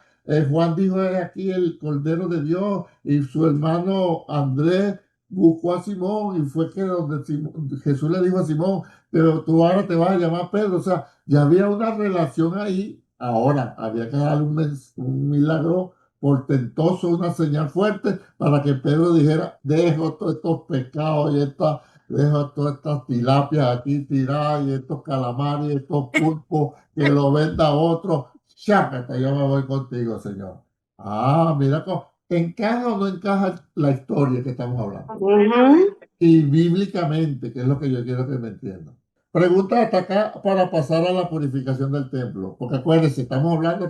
Juan dijo, "He aquí el Cordero de Dios", y su hermano Andrés buscó a Simón, y fue que donde Jesús le dijo a Simón, pero tú ahora te vas a llamar Pedro. O sea, ya había una relación ahí. Ahora había que darle un milagro portentoso, una señal fuerte para que Pedro dijera, dejo todos estos pecados y dejo todas estas tilapias aquí tiradas y estos calamares y estos pulpos, que lo venda otro. Chácate, yo me voy contigo, Señor. Ah, mira cómo encaja o no encaja la historia que estamos hablando. Y bíblicamente, que es lo que yo quiero que me entiendan. Pregunta hasta acá para pasar a la purificación del templo. Porque acuérdense, estamos hablando,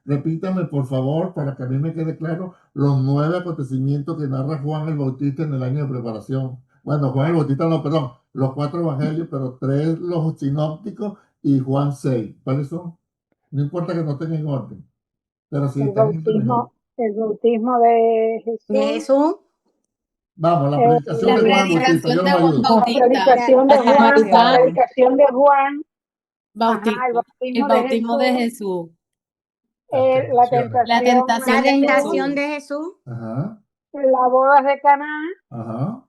repítanme por favor, para que a mí me quede claro, los 9 acontecimientos que narra Juan el Bautista en el año de preparación. Bueno, Juan el Bautista no, perdón, los 4 evangelios, pero 3 los sinópticos y Juan 6. ¿Cuáles son? No importa que no estén en orden, pero si El están en orden mejor. bautismo de ¿De Jesús, Jesús? Vamos, la predicación La de Juan el Bautista, yo predicación de no me Juan ayudo. la Bautista, predicación de La Juan, la Samaritano, predicación de Juan, ajá, el Bautista, el bautismo de bautismo de Jesús, Jesús, la Tentaciones. la tentación La tentación de de tentación Jesús, de Jesús. Ajá, las bodas de Caná, ajá.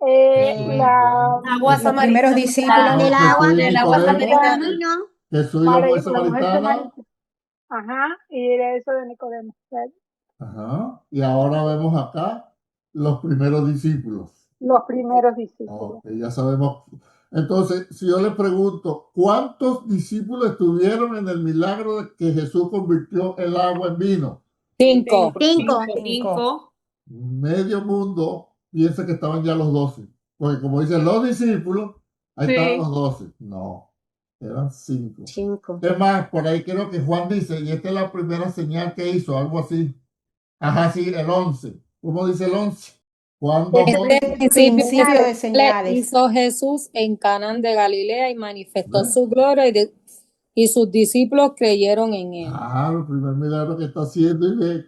la agua Los primeros samaritana, discípulos. Del Jesús agua y que del se agua convirtió Nicodemo. en samaritana, vino. Jesús y la mujer la mujer samaritana. samaritana, ajá, y de eso de Nicodemo. Ajá. Y ahora vemos acá los primeros discípulos. Los primeros discípulos. Ok, ya sabemos. Entonces, si yo le pregunto, ¿cuántos discípulos estuvieron en el milagro de que Jesús convirtió el agua en vino? 5. 5. 5. Medio mundo piensa que estaban ya los 12. Porque como dicen los discípulos, ahí estaban Sí. los 12. No, eran 5. 5. Es más, por ahí creo que Juan dice, y esta es la primera señal que hizo, algo así. Ajá, sí, el 11. ¿Cómo dice el 11? Cuando Principio de señales. Hizo Jesús en Canaán de Galilea y manifestó su gloria y sus discípulos creyeron en él. Ah, el primer milagro que está haciendo, y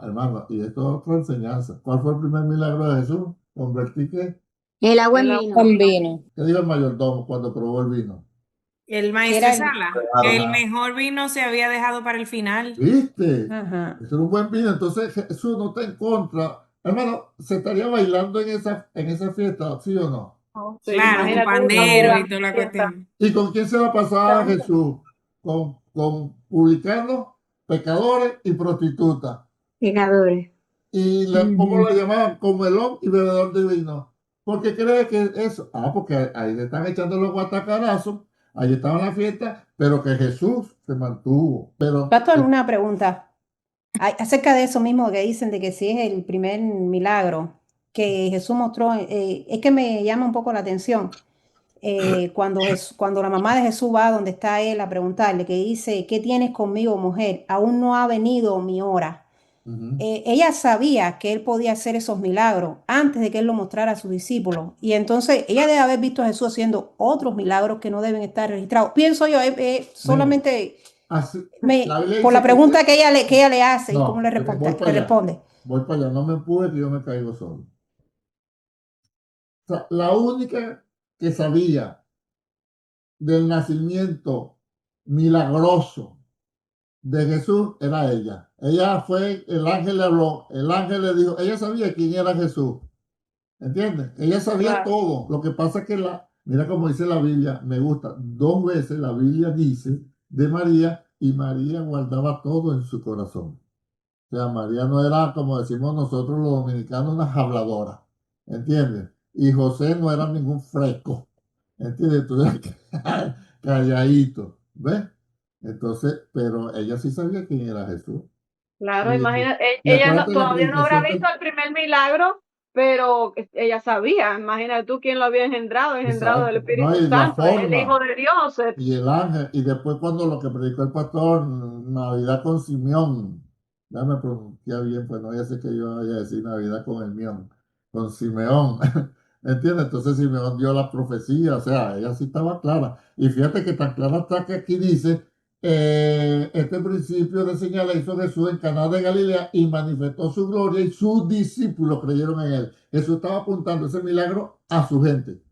hermano, y esto es otra enseñanza. ¿Cuál fue el primer milagro de Jesús? ¿Convertí qué? El agua en El vino. Con vino. ¿Qué dijo el mayordomo cuando probó el vino? El maestro Era el- Sala, que el mejor vino se había dejado para el final. ¿Viste? Ajá. Eso era un buen vino. Entonces Jesús no está en contra. Hermano, ¿se estaría bailando en esa fiesta, sí o no? Sí, Claro, con imagínate una pandero boda, y toda la fiesta. cuestión. ¿Y con quién se la pasaba Jesús? Con publicanos, pecadores y prostitutas. Pecadores. Y ¿cómo lo llamaban? Comelón y bebedor de vino. ¿Por qué cree que eso? Porque ahí le están echando los guatacarazos, ahí estaba en la fiesta, pero que Jesús se mantuvo. Pero Pastor, una pregunta. Acerca de eso mismo que dicen de que si es el primer milagro que Jesús mostró, es que me llama un poco la atención. Cuando la mamá de Jesús va donde está él a preguntarle, que dice, ¿qué tienes conmigo, mujer? Aún no ha venido mi hora. Ella sabía que él podía hacer esos milagros antes de que él lo mostrara a sus discípulos. Y entonces ella debe haber visto a Jesús haciendo otros milagros que no deben estar registrados. Pienso yo, solamente así, por la pregunta que ella le hace y No, cómo le voy para allá. responde. Voy para allá, no me empuje que yo me caigo solo. O sea, la única que sabía del nacimiento milagroso de Jesús era ella. Ella fue, el ángel le habló, el ángel le dijo, ella sabía quién era Jesús. ¿Entiendes? Ella sabía Claro. todo. Lo que pasa es que mira como dice la Biblia, me gusta, 2 veces la Biblia dice de María, y María guardaba todo en su corazón. O sea, María no era, como decimos nosotros los dominicanos, una habladora. ¿Entiendes? Y José no era ningún fresco. ¿Entiendes? Tú calladito. ¿Ves? Entonces, pero ella sí sabía quién era Jesús. Claro, Y- imagínate, y ella acuérdate la todavía no habrá predicación visto el primer milagro pero ella sabía, imagínate tú quién lo había engendrado del Exacto. No, Espíritu y la Santo, el Hijo forma de Dios. y el ángel. Y después cuando lo que predicó el pastor, Navidad con Simeón. Déjame pronunciar bien, pues no ya sé que yo vaya a decir Navidad con el mión, con Simeón. ¿Entiendes? Entonces Simeón dio la profecía, o sea, ella sí estaba clara. Y fíjate que tan clara está que aquí dice, este principio de señales hizo Jesús en Caná de Galilea y manifestó su gloria y sus discípulos creyeron en él. Jesús estaba apuntando ese milagro a su gente.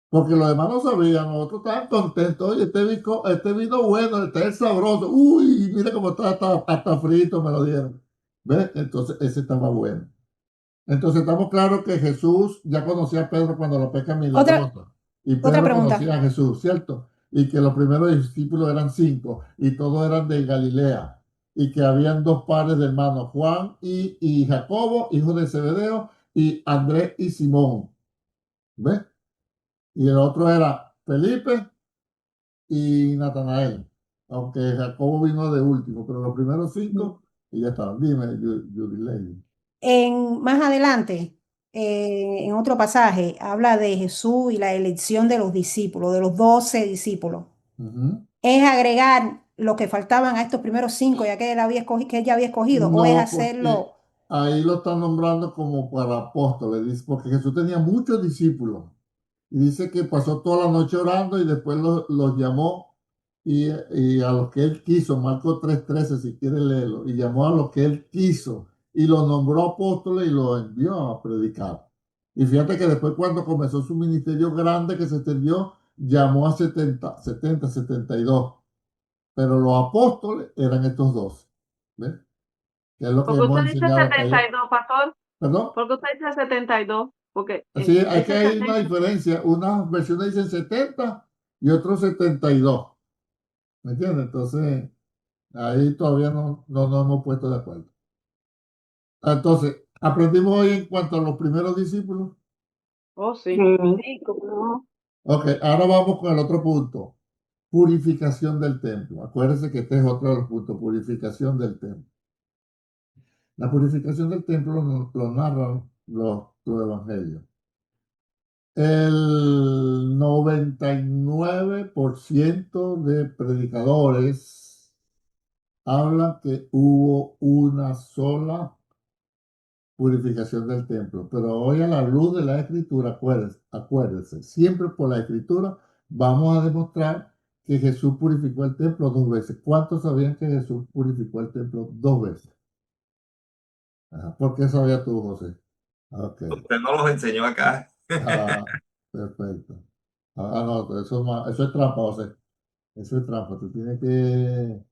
Porque los demás no sabían, nosotros estaban contentos. Oye, este vino bueno, este es sabroso. Uy, mira cómo está, hasta frito me lo dieron. ¿Ves? Entonces, ese estaba bueno. Entonces, estamos claros que Jesús ya conocía a Pedro cuando lo pesca Otra, milagrosa. Y otra Pedro pregunta. conocía a Jesús, ¿cierto? Y que los primeros discípulos eran 5 y todos eran de Galilea. Y que habían 2 pares de hermanos, Juan y Jacobo, hijos de Zebedeo, y Andrés y Simón. ¿Ves? Y el otro era Felipe y Natanael, aunque Jacobo vino de último, pero los primeros 5 y ya estaban. Dime, Judy Lady. Más adelante, en otro pasaje, habla de Jesús y la elección de los discípulos, de los 12 discípulos. Ujú. ¿Es agregar lo que faltaban a estos primeros 5 ya que él había que ella había escogido, o es No, porque hacerlo? ahí lo están nombrando como para apóstoles, dice, porque Jesús tenía muchos discípulos. Y dice que pasó toda la noche orando y después los llamó y a los que él quiso, Marcos 3:13 si quiere leerlo, y llamó a los que él quiso y los nombró apóstoles y los envió a predicar. Y fíjate que después cuando comenzó su ministerio grande que se extendió, llamó a 72, pero los apóstoles eran estos 12. ¿Ves? Que es lo que ¿Por qué hemos usted dice enseñado acá. 72, pastor? ¿Perdón? ¿Por qué usted dice 72? Porque Así hay que ese hay una 70, diferencia. Unas versiones dicen 70 y otros 72. ¿Me entiendes? Entonces, ahí todavía no nos hemos puesto de acuerdo. Entonces, aprendimos hoy en cuanto a los primeros discípulos. oh sí. Sí, cómo no. Ok, ahora vamos con el otro punto. Purificación del templo. Acuérdense que este es otro de los puntos, purificación del templo. La purificación del templo lo narran los evangelios. El 99% de predicadores hablan que hubo una sola purificación del templo, pero hoy a la luz de la escritura, acuérdense, siempre por la escritura vamos a demostrar que Jesús purificó el templo 2 veces. ¿Cuántos sabían que Jesús purificó el templo 2 veces? Ajá. ¿Por qué sabías tú, José? Ok. Usted no los enseñó acá. Ah, perfecto. No, eso es trampa, José. Eso es trampa. Tú tienes que...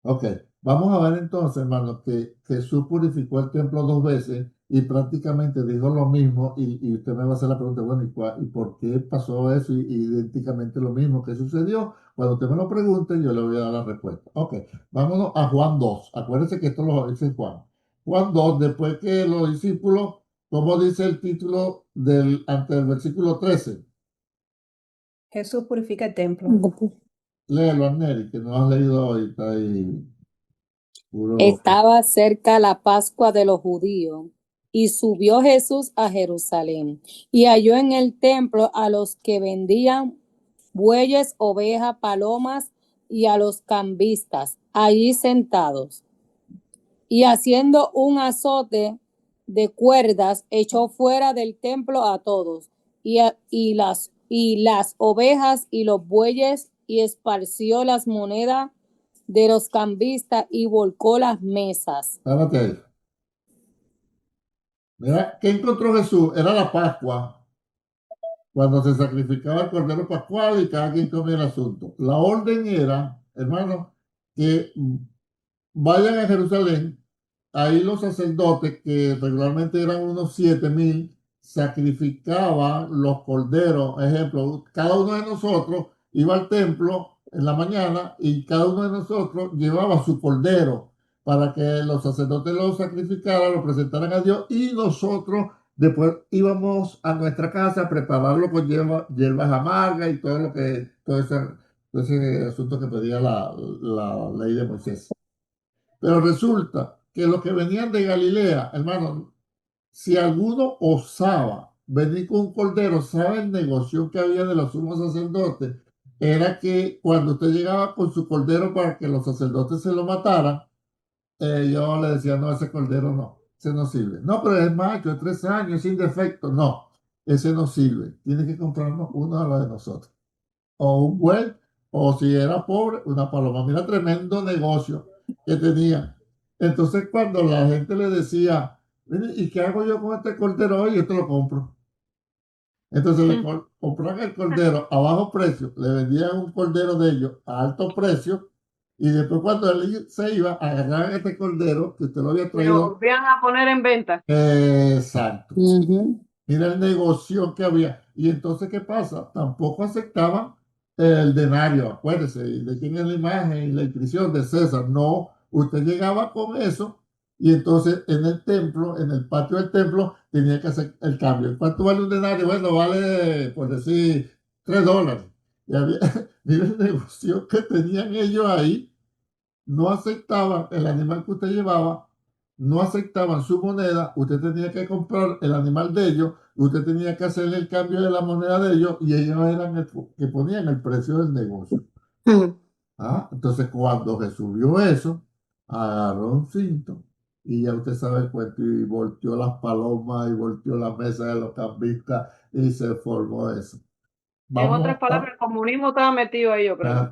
Ok, vamos a ver entonces, hermano, que Jesús purificó el templo 2 veces y prácticamente dijo lo mismo y usted me va a hacer la pregunta, bueno, ¿y por qué pasó eso? Y idénticamente lo mismo que sucedió. Cuando usted me lo pregunte, yo le voy a dar la respuesta. Ok, vámonos a Juan 2. Acuérdense que esto lo dice Juan. Juan 2, después que los discípulos, ¿cómo dice el título ante el versículo 13? Jesús purifica el templo. Léelo, Arneri, que no has leído hoy, está ahí puro loco. Estaba cerca la Pascua de los judíos, y subió Jesús a Jerusalén, y halló en el templo a los que vendían bueyes, ovejas, palomas, y a los cambistas allí sentados. Y haciendo un azote de cuerdas, echó fuera del templo a todos, y las ovejas y los bueyes, y esparció las monedas de los cambistas y volcó las mesas. Espérate ahí. Mira, ¿qué encontró Jesús? Era la Pascua, cuando se sacrificaba el cordero pascual y cada quien comía el asunto. La orden era, hermano, que vayan a Jerusalén, ahí los sacerdotes, que regularmente eran unos 7,000, sacrificaban los corderos. Ejemplo, cada uno de nosotros iba al templo en la mañana y cada uno de nosotros llevaba su cordero para que los sacerdotes lo sacrificaran, lo presentaran a Dios y nosotros después íbamos a nuestra casa a prepararlo con hierbas amargas y todo ese asunto que pedía la ley de Moisés. Pero resulta que los que venían de Galilea, hermano, si alguno osaba venir con un cordero, ¿sabe el negocio que había de los sumos sacerdotes? Era que cuando usted llegaba con su cordero para que los sacerdotes se lo mataran, yo le decía, no, ese cordero no, ese no sirve. No, pero es macho, es 3 años, es sin defecto. No, ese no sirve. Tiene que comprarnos uno de los de nosotros. O un buey, o si era pobre, una paloma. Mira, tremendo negocio que tenía. Entonces, cuando la gente le decía, "Mire, ¿y qué hago yo con este cordero hoy? Yo te lo compro. Entonces compraban el cordero a bajo precio, le vendían un cordero de ellos a alto precio y después cuando él se iba, agarraban este cordero que usted lo había Se lo traído. volvían a poner en venta. Exacto. Ujú. Mira el negocio que había. Y entonces, ¿qué pasa? Tampoco aceptaban el denario, acuérdese, de quién es la imagen y la inscripción de César. No, usted llegaba con eso y entonces en el templo, en el patio del templo, tenía que hacer el cambio. ¿Cuánto vale un denario? Bueno, vale, por decir, $3. Y había, mira el negocio que tenían ellos ahí. No aceptaban el animal que usted llevaba, no aceptaban su moneda, usted tenía que comprar el animal de ellos, usted tenía que hacerle el cambio de la moneda de ellos y ellos eran el que ponían el precio del negocio. Entonces cuando Jesús vio eso, agarró un cinto y ya usted sabe el cuento y volteó las palomas y volteó la mesa de los cambistas y se formó eso. En otras palabras, el comunismo estaba metido ahí, yo creo.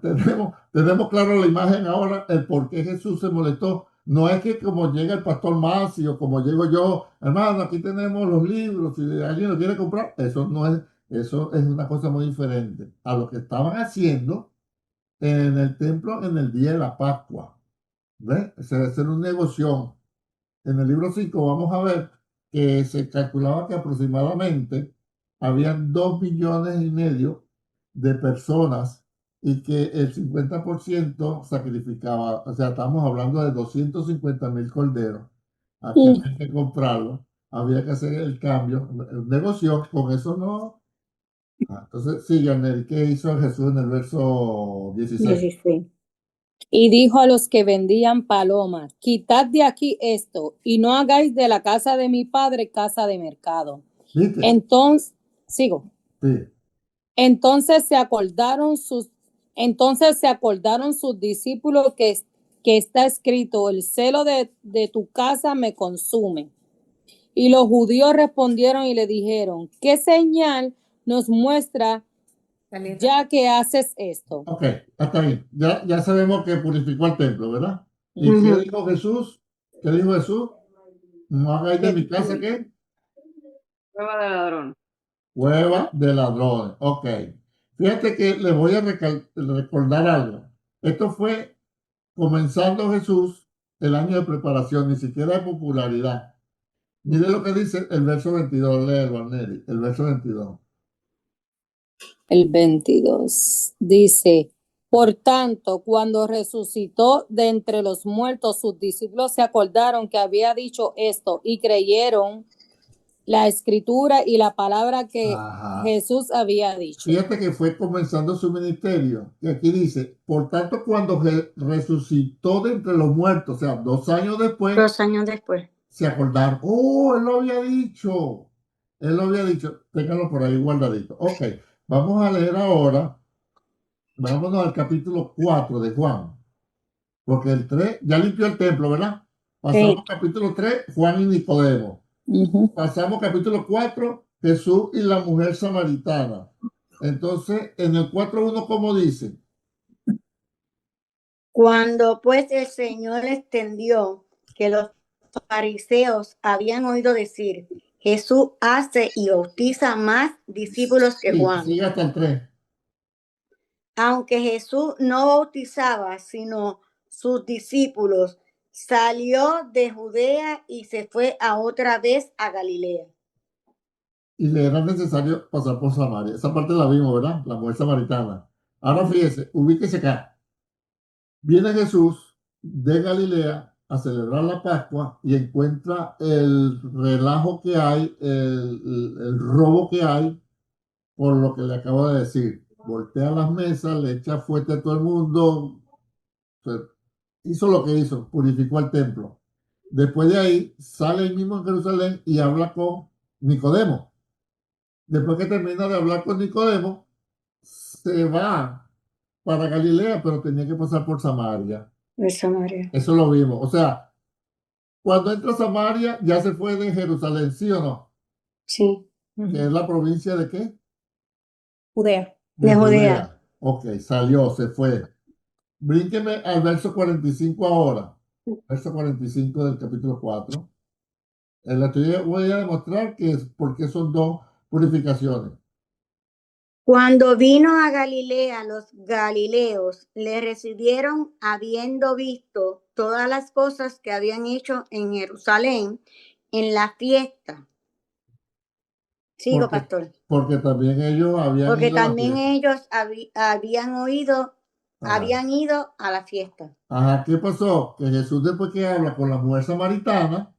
Tenemos claro la imagen ahora, el por qué Jesús se molestó. No es que como llega el pastor Masi o como llego yo, hermano, aquí tenemos los libros, si alguien lo quiere comprar, eso no es, eso es una cosa muy diferente a lo que estaban haciendo en el templo en el día de la Pascua. ¿Ves? Ese debe ser un negocio. En el libro 5 vamos a ver que se calculaba que aproximadamente habían 2,5 millones de personas y que el 50% sacrificaba. O sea, estamos hablando de 250,000 corderos. Aquí Mm. había que comprarlo, había que hacer el cambio, el negocio, con eso no. Entonces, sí, Yanel, ¿qué hizo Jesús en el verso 16? 16. Y dijo a los que vendían palomas, quitad de aquí esto, y no hagáis de la casa de mi padre casa de mercado. ¿Viste? Entonces, sigo. Sí. Entonces se acordaron sus discípulos que está escrito, el celo de tu casa me consume. Y los judíos respondieron y le dijeron, ¿qué señal nos muestra ya que haces esto? Ok, hasta ahí. Ya sabemos que purificó el templo, ¿verdad? ¿Y qué dijo Jesús? ¿Qué dijo Jesús? No hagáis de mi casa, ¿qué? Cueva de ladrón. Cueva de ladrones. Ok. Fíjate que le voy a recordar algo. Esto fue comenzando Jesús el año de preparación, ni siquiera de popularidad. Mire lo que dice el verso 22, léelo, Neri, el verso 22. El 22 dice, por tanto, cuando resucitó de entre los muertos, sus discípulos se acordaron que había dicho esto y creyeron la escritura y la palabra que Ajá. Jesús había dicho. Fíjate que fue comenzando su ministerio. Y aquí dice, por tanto, cuando resucitó de entre los muertos, o sea, 2 años después, 2 años después. se acordaron. Oh, él lo había dicho. Él lo había dicho. Ténganlo por ahí guardadito. Ok, vamos a leer ahora. Vámonos al capítulo 4 de Juan. Porque el 3 ya limpió el templo, ¿verdad? Pasamos capítulo 3, Juan y Nicodemo. Pasamos capítulo 4, Jesús y la mujer samaritana. Entonces, en el 4:1, ¿cómo dice? Cuando pues el Señor extendió que los fariseos habían oído decir, Jesús hace y bautiza más discípulos que Sí, Juan. sigue hasta el 3. Aunque Jesús no bautizaba, sino sus discípulos, salió de Judea y se fue a otra vez a Galilea. Y le era necesario pasar por Samaria. Esa parte la vimos, ¿verdad? La mujer samaritana. Ahora fíjese, ubíquese acá. Viene Jesús de Galilea a celebrar la Pascua y encuentra el relajo que hay, el robo que hay, por lo que le acabo de decir. Voltea las mesas, le echa fuerte a todo el mundo. Hizo lo que hizo, purificó el templo. Después de ahí, sale el mismo en Jerusalén y habla con Nicodemo. Después que termina de hablar con Nicodemo, se va para Galilea, pero tenía que pasar por Samaria. De Samaria. Eso lo vimos. O sea, cuando entra a Samaria, ya se fue de Jerusalén, ¿sí o no? Sí, Que es la provincia de ¿qué? Judea. de Judea. Ok, salió, se fue. Brínqueme al verso 45 ahora. Verso 45 del capítulo 4. En la teoría voy a demostrar que es porque son dos purificaciones. Cuando vino a Galilea, los galileos le recibieron habiendo visto todas las cosas que habían hecho en Jerusalén en la fiesta. Sigo, Porque, pastor. porque también ellos habían Porque ido a la también fiesta. ellos habían ido a la fiesta. Ajá, ¿qué pasó? Que Jesús después que habla con la mujer samaritana,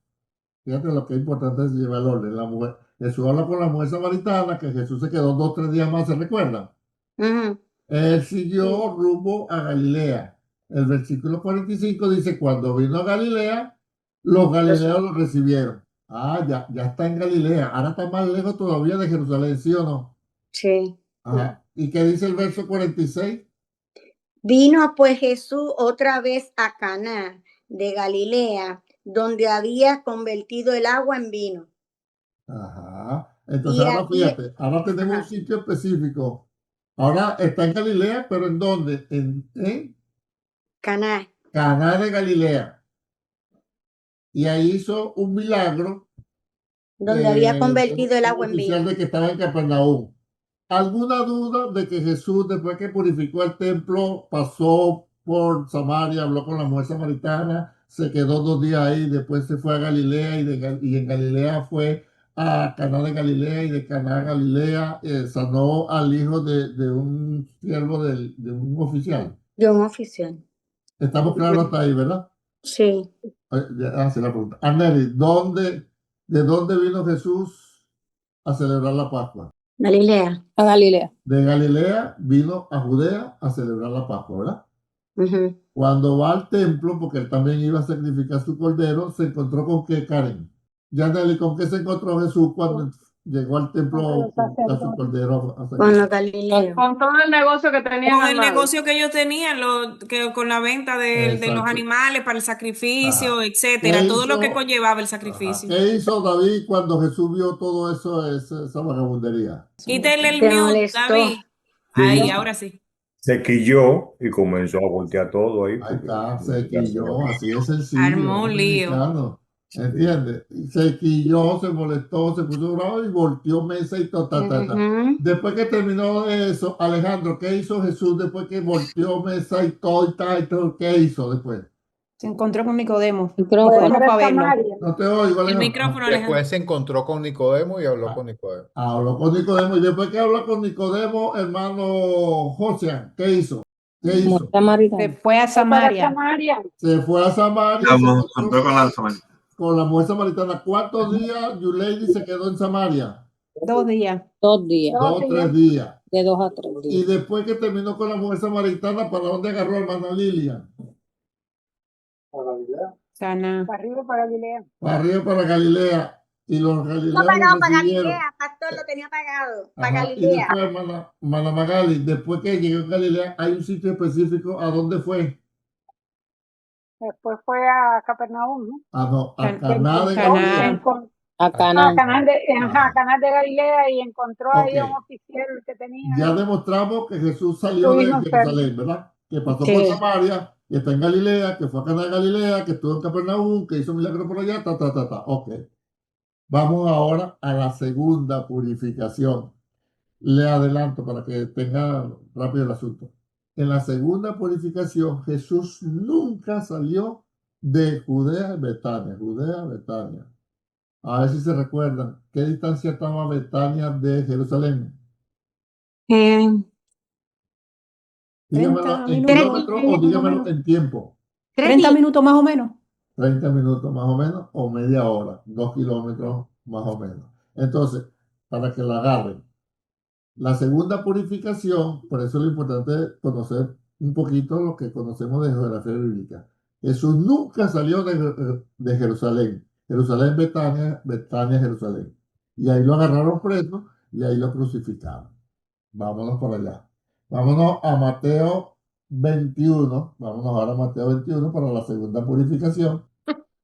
fíjate lo que es importante es llevar el orden. Jesús habla con la mujer samaritana, que Jesús se quedó 2 o 3 días más, ¿se recuerdan? Ujú. Él siguió rumbo a Galilea. El versículo 45 dice, cuando vino a Galilea, los galileos lo recibieron. Ah, ya está en Galilea. Ahora está más lejos todavía de Jerusalén, ¿sí o no? Sí. Ajá. ¿Y qué dice el verso 46? Vino pues Jesús otra vez a Caná de Galilea, donde había convertido el agua en vino. Ajá. Entonces Y ahora aquí, fíjate, ahora tenemos un ajá, sitio específico. Ahora está en Galilea, pero ¿en dónde? En Caná, Caná de Galilea. Y ahí hizo un milagro, donde había convertido el un agua en oficial vino. de que estaba en Capernaum. ¿Alguna duda de que Jesús, después que purificó el templo, pasó por Samaria, habló con la mujer samaritana, se quedó 2 días ahí, después se fue a Galilea y en Galilea fue a Caná de Galilea y de Caná a Galilea sanó al hijo de un siervo de un oficial? De un oficial. Estamos claros hasta ahí, ¿verdad? Sí, Hace la pregunta. Anneli, ¿de dónde vino Jesús a celebrar la Pascua? Galilea. A Galilea. De Galilea vino a Judea a celebrar la Pascua, ¿verdad? Ujú. Cuando va al templo, porque él también iba a sacrificar su cordero, se encontró con qué, Karen. Yaneli, ¿con qué se encontró Jesús cuando llegó al templo a su cordero a Con los sacrificar? galileos. Con todo el negocio que tenían Con el armado. negocio que ellos tenían, con la venta de los Exacto. animales para el sacrificio, Ajá. etcétera, ¿Qué todo lo que hizo? conllevaba el Ajá. sacrificio. ¿Qué hizo David cuando Jesús vio todo eso, esa vagabundería? Quítale el Se mute, molestó. David. Ahí, ahora sí. Se quilló y comenzó a voltear todo ahí. Ahí Porque está, se quilló, así de sencillo, Armó un lío. dominicano. ¿Entiendes? Se quilló, se molestó, se puso bravo y volteó mesa y ta. Ujú. Después que terminó de eso, Alejandro, ¿qué hizo Jesús después que volteó mesa y todo y todo? ¿Qué hizo después? Se encontró con Nicodemo. Micrófono. Nicodemo fue a verlo. No te oigo, El Alejandro. micrófono, Alejandro. Después se encontró con Nicodemo y habló con Nicodemo. Habló con Nicodemo y después que habló con Nicodemo, hermano José, ¿qué hizo? ¿Qué hizo? Mujer samaritana. Se fue a Samaria. Se fue a Samaria, se Vamos, encontró encontró con la samaritana. con la mujer samaritana. ¿Cuántos días Yuleidi se quedó en Samaria? 2 días. 2 días. 2 o 3 días. De 2 a 3 Y días. después que terminó con la mujer samaritana, ¿para dónde agarró hermana Lilian? Caná. Para arriba, para Galilea. Para arriba, para Galilea. Y los No galileos pagado lo para recibieron. Galilea, pastor, lo tenía pagado. Para Ajá. Y Galilea. después, hermana Magali, después que llegó a Galilea, hay un sitio específico. ¿A dónde fue? Después fue a Capernaum, ¿no? No, a Can- Caná de Caná. Galilea. A Canaán. A Caná de Galilea y encontró ahí a un Ok. oficial que tenía Ya demostramos que Jesús salió su de hijo enfermo. Jerusalén, ¿verdad? Que pasó por Sí. Samaria, que está en Galilea, que fue a Caná de Galilea, que estuvo en Capernaum, que hizo milagro por allá, ta. Ok. Vamos ahora a la segunda purificación. Le adelanto para que tenga rápido el asunto. En la segunda purificación, Jesús nunca salió de Judea a Betania. Judea a Betania. A ver si se recuerdan. ¿Qué distancia estaba Betania de Jerusalén? Dígamelo 30 en minutos. kilómetros o dígamelo en tiempo. 30 minutos más o menos. 30 minutos más o menos o media hora. 2 kilómetros más o menos. Entonces, para que la agarren. La segunda purificación, por eso es lo importante conocer un poquito lo que conocemos de geografía bíblica. Jesús nunca salió de Jerusalén. Jerusalén, Betania, Betania, Jerusalén. Y ahí lo agarraron preso y ahí lo crucificaron. Vámonos por allá. Vámonos a Mateo 21. Vámonos ahora a Mateo 21 para la segunda purificación.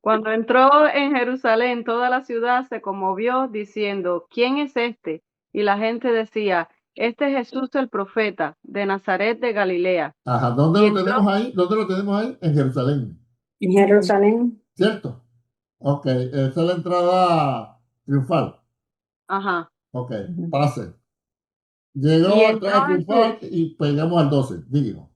Cuando entró en Jerusalén, toda la ciudad se conmovió diciendo, ¿quién es este? Y la gente decía, este es Jesús el profeta, de Nazaret de Galilea. Ajá, ¿dónde Y lo entró, tenemos ahí? ¿Dónde lo tenemos ahí? En Jerusalén, En Jerusalén. ¿cierto? Ok, esa es la entrada triunfal. ajá, Ok, Ujú. pase. y Llegó a entró entrada Jesús, triunfal y pegamos al 12, dígame.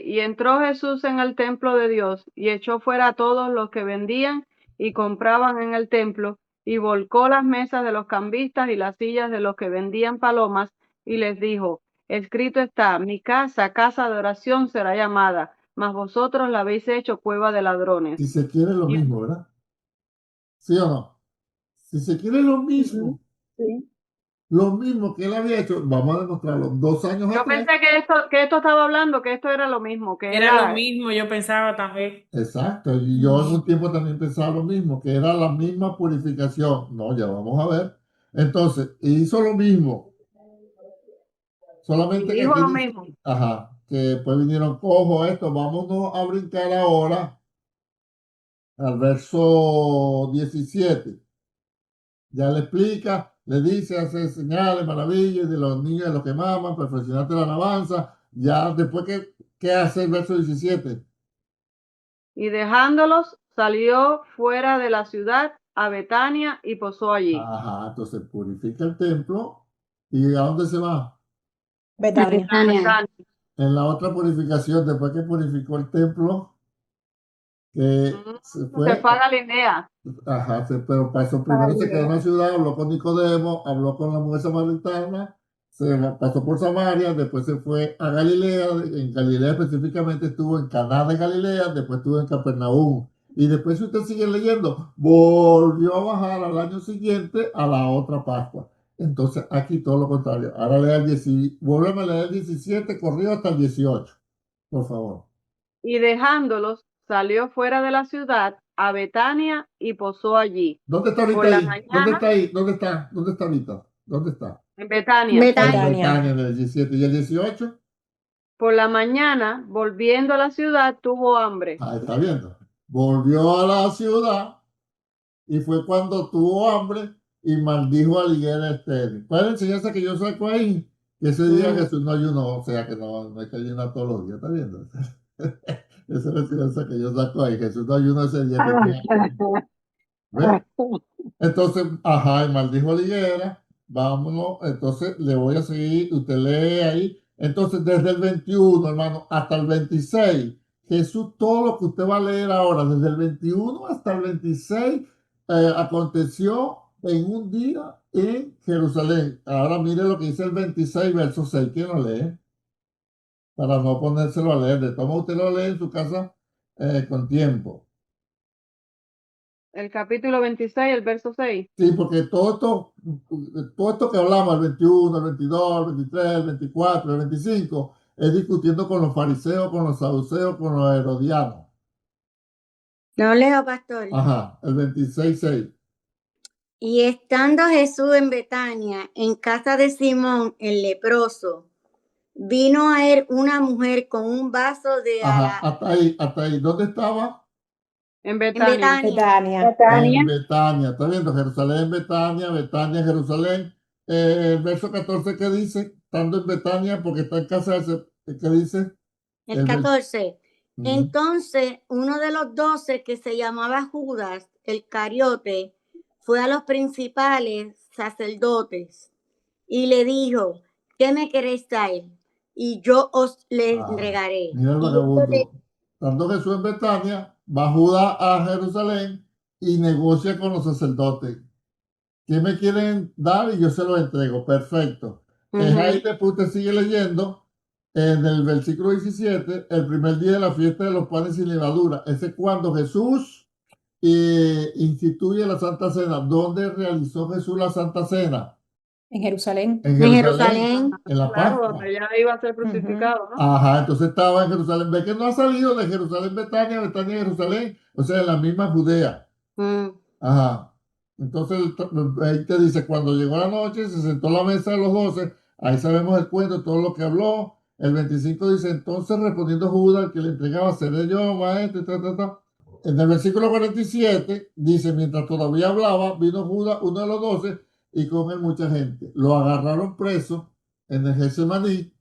y entró Jesús en el templo de Dios y echó fuera a todos los que vendían y compraban en el templo y volcó las mesas de los cambistas y las sillas de los que vendían palomas y les dijo, escrito está, mi casa, casa de oración será llamada, mas vosotros la habéis hecho cueva de Si ladrones. se quiere lo Y- mismo, ¿verdad? ¿Sí o no? Si se quiere lo Ujú, mismo, sí. lo mismo que él había hecho, vamos a demostrarlo 2 años Yo atrás. pensé que esto estaba hablando, que esto era lo mismo, que Era lo era, mismo, yo pensaba también. Exacto, y yo en un tiempo también pensaba lo mismo, que era la misma purificación. No, ya vamos a ver. Entonces, hizo lo mismo, y solamente que dijo aquí lo dice, mismo. ajá, que después vinieron cojo esto, vámonos a brincar ahora al verso 17. Ya le explica, le dice, hace señales, maravillas de los niños, de los que maman, perfeccionarte la alabanza. Ya después, ¿qué hace el verso 17? Y dejándolos, salió fuera de la ciudad a Betania y posó allí. Ajá, entonces purifica el templo. ¿Y a dónde se va? Betania. A Betania. En la otra purificación, después que purificó el templo, que se Se fue, fue a Galilea. ajá, pero pasó, Para primero se quedó en la Galilea. ciudad, habló con Nicodemo, habló con la mujer samaritana, pasó por Samaria, después se fue a Galilea, en Galilea específicamente estuvo en Caná de Galilea, después estuvo en Capernaum. Y después, si usted sigue leyendo, volvió a bajar al año siguiente a la otra Pascua. Entonces, aquí todo lo contrario. Ahora lea el 17, vuelve a leer el 17, corrió hasta el 18, por favor. Y dejándolos, salió fuera de la ciudad a Betania y posó allí. ¿Dónde está Por ahorita la ahí? ¿Dónde mañana, está ahí? ¿Dónde está? ¿Dónde está ahorita? ¿Dónde está? en Betania. En Betania. Betania, en el 17 y el 18. Por la mañana, volviendo a la ciudad, tuvo hambre. Ahí está viendo. Volvió a la ciudad y fue cuando tuvo hambre y maldijo a la higuera estéril. ¿Cuál es la enseñanza que yo saco ahí? Que ese día Jesús no ayunó, o sea que no hay que ayunar todos los días, ¿está viendo? Esa es la enseñanza que yo saco ahí. Jesús no ayunó ese día que tenía hambre. ¿Ves? Entonces, ajá, y maldijo a la higuera. Vámonos. Entonces, le voy a seguir. Usted lee ahí. Entonces, desde el 21, hermano, hasta el 26, Jesús, todo lo que usted va a leer ahora, desde el 21 hasta el 26, aconteció en un día en Jerusalén. Ahora mire lo que dice el 26, verso 6. ¿Quién lo lee? Para no ponérselo a leer. De todo modo, usted lo lee en su casa con tiempo. El capítulo 26, el verso 6. Sí, porque todo esto que hablamos, el 21, el 22, el 23, el 24, el 25, es discutiendo con los fariseos, con los saduceos, con los herodianos. No leo, pastor. Ajá, el 26, 6. Y estando Jesús en Betania, en casa de Simón el leproso, vino a él una mujer con un vaso de Ajá, ala hasta ahí, hasta ahí. ¿Dónde estaba? En en Betania. Betania. Betania. Betania. En Betania. ¿Está viendo? Jerusalén, Betania, Betania, Jerusalén. El verso 14, ¿qué dice? Estando en Betania, porque está en casa de... ¿Qué dice? El 14. Ujú. Entonces, uno de los 12, que se llamaba Judas, el Cariote, fue a los principales sacerdotes y le dijo, ¿qué me queréis traer? Y yo os le entregaré. Mira el Y ellos le- vagabundo. Estando Jesús en Betania, va Judas a Jerusalén y negocia con los sacerdotes. ¿Qué me quieren dar? Y yo se los entrego. Perfecto. Es ahí después usted sigue leyendo en el versículo 17, el primer día de la fiesta de los panes sin levadura. Ese es cuando Jesús instituye la Santa Cena. ¿Dónde realizó Jesús la Santa Cena? En Jerusalén. En En Jerusalén, Jerusalén. en la Claro, Pascua. donde ya iba a ser crucificado, ¿no? Ajá, entonces estaba en Jerusalén. Ve que no ha salido de Jerusalén, Betania, Betania, Jerusalén. O sea, en la misma Judea. Mm. Ajá. Entonces ahí te dice, cuando llegó la noche, se sentó a la mesa de los 12. Ahí sabemos el cuento, todo lo que habló. El 25 dice, entonces respondiendo Judas, el que le entregaba, seré yo, maestro, En el versículo 47 dice, mientras todavía hablaba, vino Judas, uno de los 12, y con él mucha gente. Lo agarraron preso en el Getsemaní,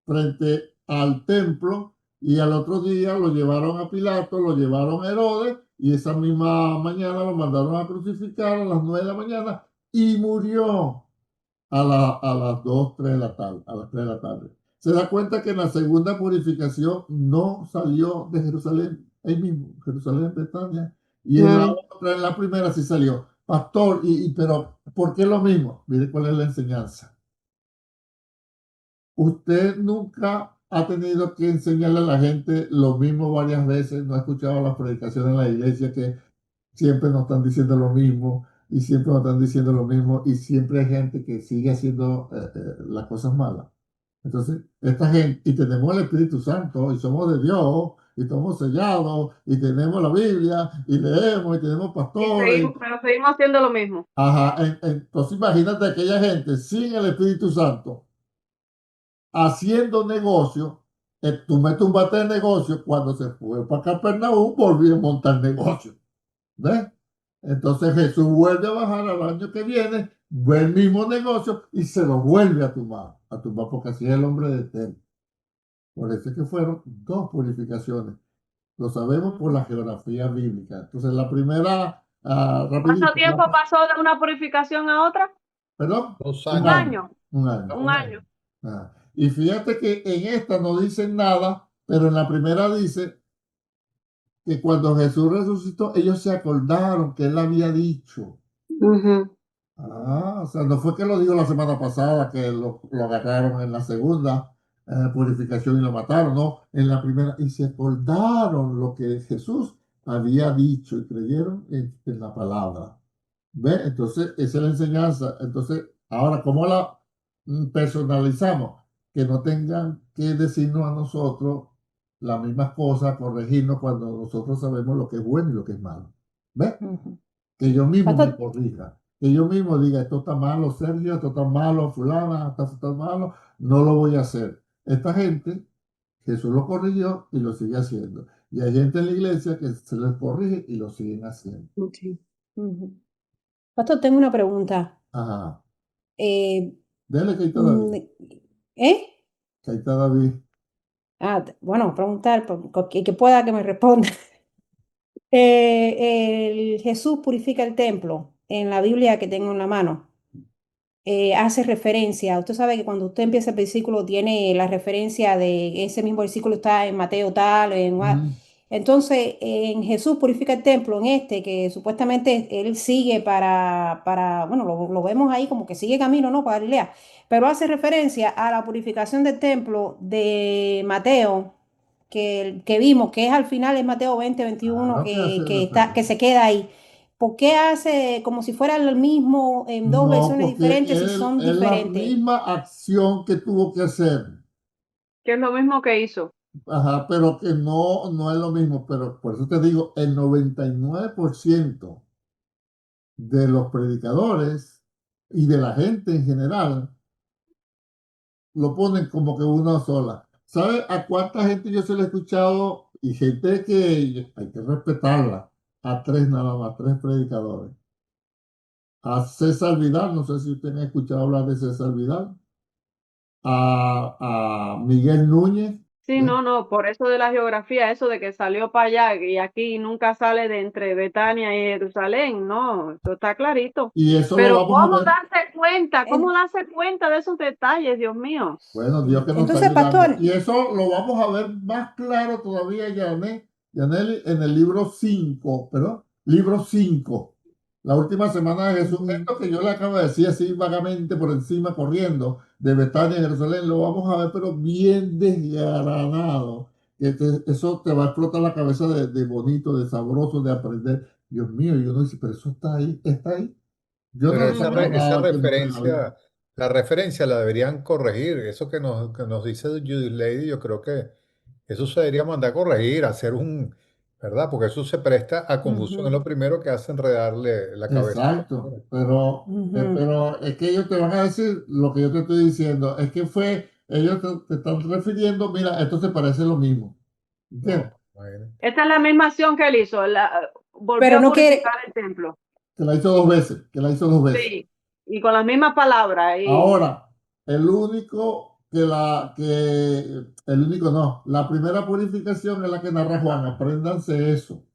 frente al templo, y al otro día lo llevaron a Pilato, lo llevaron a Herodes, y esa misma mañana lo mandaron a crucificar a las 9 de la mañana y murió a las 2, 3 de la tarde, a las 3 de la tarde. Se da cuenta que en la segunda purificación no salió de Jerusalén, ahí mismo, Jerusalén, Betania, y en la otra, en la primera sí salió. Pastor, pero ¿por qué lo mismo? Mire cuál es la enseñanza. Usted nunca ha tenido que enseñarle a la gente lo mismo varias veces, no ha escuchado las predicaciones en la iglesia que siempre nos están diciendo lo mismo y siempre nos están diciendo lo mismo y siempre hay gente que sigue haciendo las cosas malas. Entonces, esta gente, y tenemos el Espíritu Santo y somos de Dios y estamos sellados y tenemos la Biblia y leemos y tenemos pastores. Pero seguimos haciendo lo mismo. Ajá, entonces imagínate aquella gente sin el Espíritu Santo haciendo negocio. Tú me tumbaste el negocio, cuando se fue para Capernaum volvió a montar negocio. ¿Ves? Entonces Jesús vuelve a bajar al año que viene, ve el mismo negocio y se lo vuelve a tumbar porque así es el hombre de eterno. Por eso es que fueron 2 purificaciones. Lo sabemos por la geografía bíblica. Entonces la primera, rapidito, ¿Cuánto tiempo pasó de una purificación a otra? ¿Perdón? 2 Un años. año. Un año. Un año. Y fíjate que en esta no dicen nada, pero en la primera dice que cuando Jesús resucitó, ellos se acordaron que él había dicho. O sea, no fue que lo dijo la semana pasada, que lo agarraron en la segunda purificación y lo mataron, no, en la primera, y se acordaron lo que Jesús había dicho y creyeron en la palabra. ¿Ve? Entonces, esa es la enseñanza. Entonces, ahora, ¿cómo la personalizamos? Que no tengan que decirnos a nosotros las mismas cosas, corregirnos cuando nosotros sabemos lo que es bueno y lo que es malo. ¿Ve? Que yo mismo me corrija. Que yo mismo diga, esto está malo, Sergio, esto está malo, fulana, esto está malo, no lo voy a hacer. Esta gente, Jesús lo corrigió y lo sigue haciendo. Y hay gente en la iglesia que se les corrige y lo siguen haciendo. Pastor, tengo una pregunta. Ajá. Eh, Dele que ahí está David. ¿Eh? Que ahí está David. Bueno, preguntar, que pueda que me responda. Jesús purifica el templo. En la Biblia que tengo en la mano, hace referencia. Usted sabe que cuando usted empieza el versículo, tiene la referencia de ese mismo versículo, está en Mateo tal, entonces en Jesús purifica el templo, en este, que supuestamente él sigue bueno, lo vemos ahí como que sigue camino, ¿no? Para Galilea, pero hace referencia a la purificación del templo de Mateo, que vimos, que es al final en Mateo 20, 21, que se queda ahí. ¿Por qué hace como si fuera el mismo en dos versiones diferentes si son diferentes? Es la misma acción que tuvo que hacer. Que es lo mismo que hizo. Ajá, pero que no es lo mismo. Pero por eso te digo, el 99% de los predicadores y de la gente en general lo ponen como que una sola. ¿Sabe a cuánta gente yo se le he escuchado? Y gente que hay que respetarla. A 3 nada más, 3 predicadores. A César Vidal, no sé si usted ha escuchado hablar de César Vidal. A Miguel Núñez. Sí, no, por eso de la geografía, eso de que salió para allá y aquí nunca sale de entre Betania y Jerusalén, no, eso está clarito. Y eso pero lo vamos a ver. ¿Cómo darse cuenta de esos detalles, Dios mío? Bueno, Dios que nos Entonces, está ayudando. pastor, Y eso lo vamos a ver más claro todavía, Yaneli, en el libro 5, perdón, libro 5. La última semana de Jesús, esto que yo le acabo de decir así vagamente por encima, corriendo de Betania a Jerusalén, lo vamos a ver, pero bien desgranado. Eso te va a explotar la cabeza de bonito, de sabroso, de aprender. Dios mío, y uno dice, pero eso está ahí, está ahí. Yo Pero no esa sabía nada que no estaba ahí. referencia la referencia la deberían corregir. Eso que nos dice Judy Lady, yo creo que eso se debería mandar a corregir, hacer ¿verdad? Porque eso se presta a confusión. Es Ujú, lo primero que hace enredarle la cabeza a la Exacto, persona. ujú. pero es que ellos te van a decir lo que yo te estoy diciendo, es que ellos te están refiriendo, mira, esto se parece lo mismo, ¿entiendes? No, imagínate. Esta es la misma acción que él hizo, volvió Pero a no purificar quiere, el templo. Que la hizo 2 veces, que la hizo 2 veces. Sí, y con las mismas palabras. Ahora, el único el único no, la primera purificación es la que narra Juan, apréndanse eso,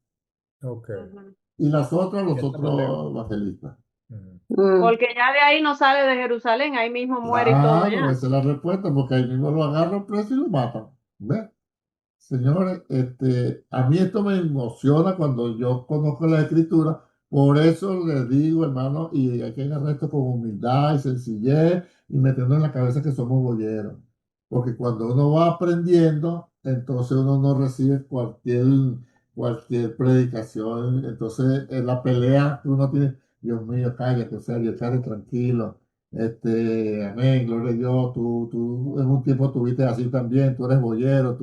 Ok. Ujú. y las otras los Esta no tengo. otros evangelistas. Ujú. Mm. Porque ya de ahí no sale de Jerusalén, ahí mismo muere y todo Claro, ya. esa es la respuesta, porque ahí mismo lo agarran preso y lo matan. ¿Ves? Señores, a mí esto me emociona cuando yo conozco la escritura, por eso les digo, hermano, y hay que agarrar esto con humildad y sencillez y metiendo en la cabeza que somos boyeros. Porque cuando uno va aprendiendo, entonces uno no recibe cualquier predicación. Entonces, en la pelea que uno tiene, Dios mío, cállate, Sergio, cállate tranquilo. Amén, gloria a Dios, tú en un tiempo tuviste así también, tú eres boyero,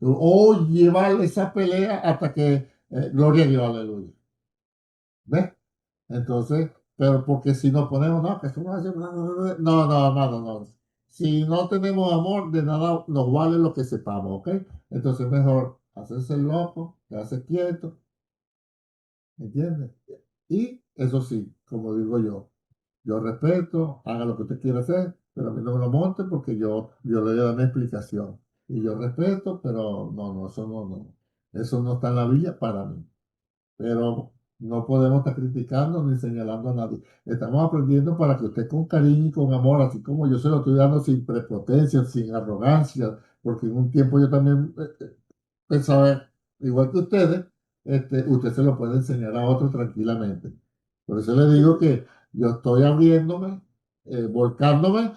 o llevar esa pelea hasta que, gloria a Dios, aleluya. ¿Ves? Entonces, pero porque si nos ponemos, no, que eso no hace, no. Si no tenemos amor, de nada nos vale lo que sepamos, ¿ok? Entonces, mejor hacerse el loco, quedarse quieto, ¿entiendes? Y eso sí, como digo yo respeto, haga lo que usted quiera hacer, pero a mí no me lo monte porque yo le voy a dar mi explicación. Y yo respeto, pero no, eso no está en la Biblia para mí. Pero no podemos estar criticando ni señalando a nadie. Estamos aprendiendo para que usted con cariño y con amor, así como yo se lo estoy dando sin prepotencia, sin arrogancia, porque en un tiempo yo también pensaba, igual que ustedes, usted se lo puede enseñar a otro tranquilamente. Por eso le digo que yo estoy abriéndome, volcándome,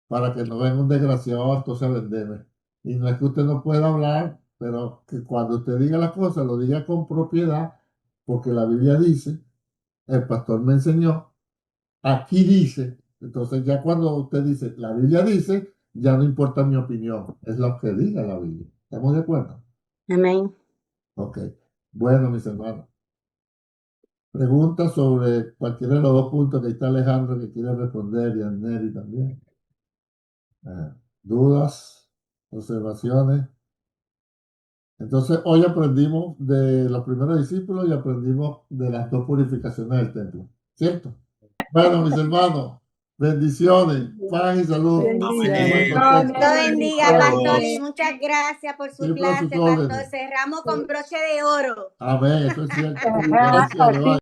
para que no venga un desgraciado entonces a venderme. Y no es que usted no pueda hablar, pero que cuando usted diga las cosas, lo diga con propiedad, porque la Biblia dice, el pastor me enseñó, aquí dice, entonces ya cuando usted dice, la Biblia dice, ya no importa mi opinión, es lo que diga la Biblia. ¿Estamos de acuerdo? Amén. Ok. Bueno, mis hermanos. Preguntas sobre cualquiera de los 2 puntos que ahí está Alejandro que quiere responder y Anneli también. Dudas, observaciones. Entonces, hoy aprendimos de los primeros discípulos y aprendimos de las 2 purificaciones del templo. ¿Cierto? Bueno, mis hermanos, bendiciones, paz y salud. Bendiciones. Buen Dios contexto. bendiga, pastor, y Bendiciones. muchas gracias por su Siempre a sus clase, pastor. órdenes. Cerramos con broche de oro. Amén, eso es cierto. Ajá, Bendiciones. así Bye.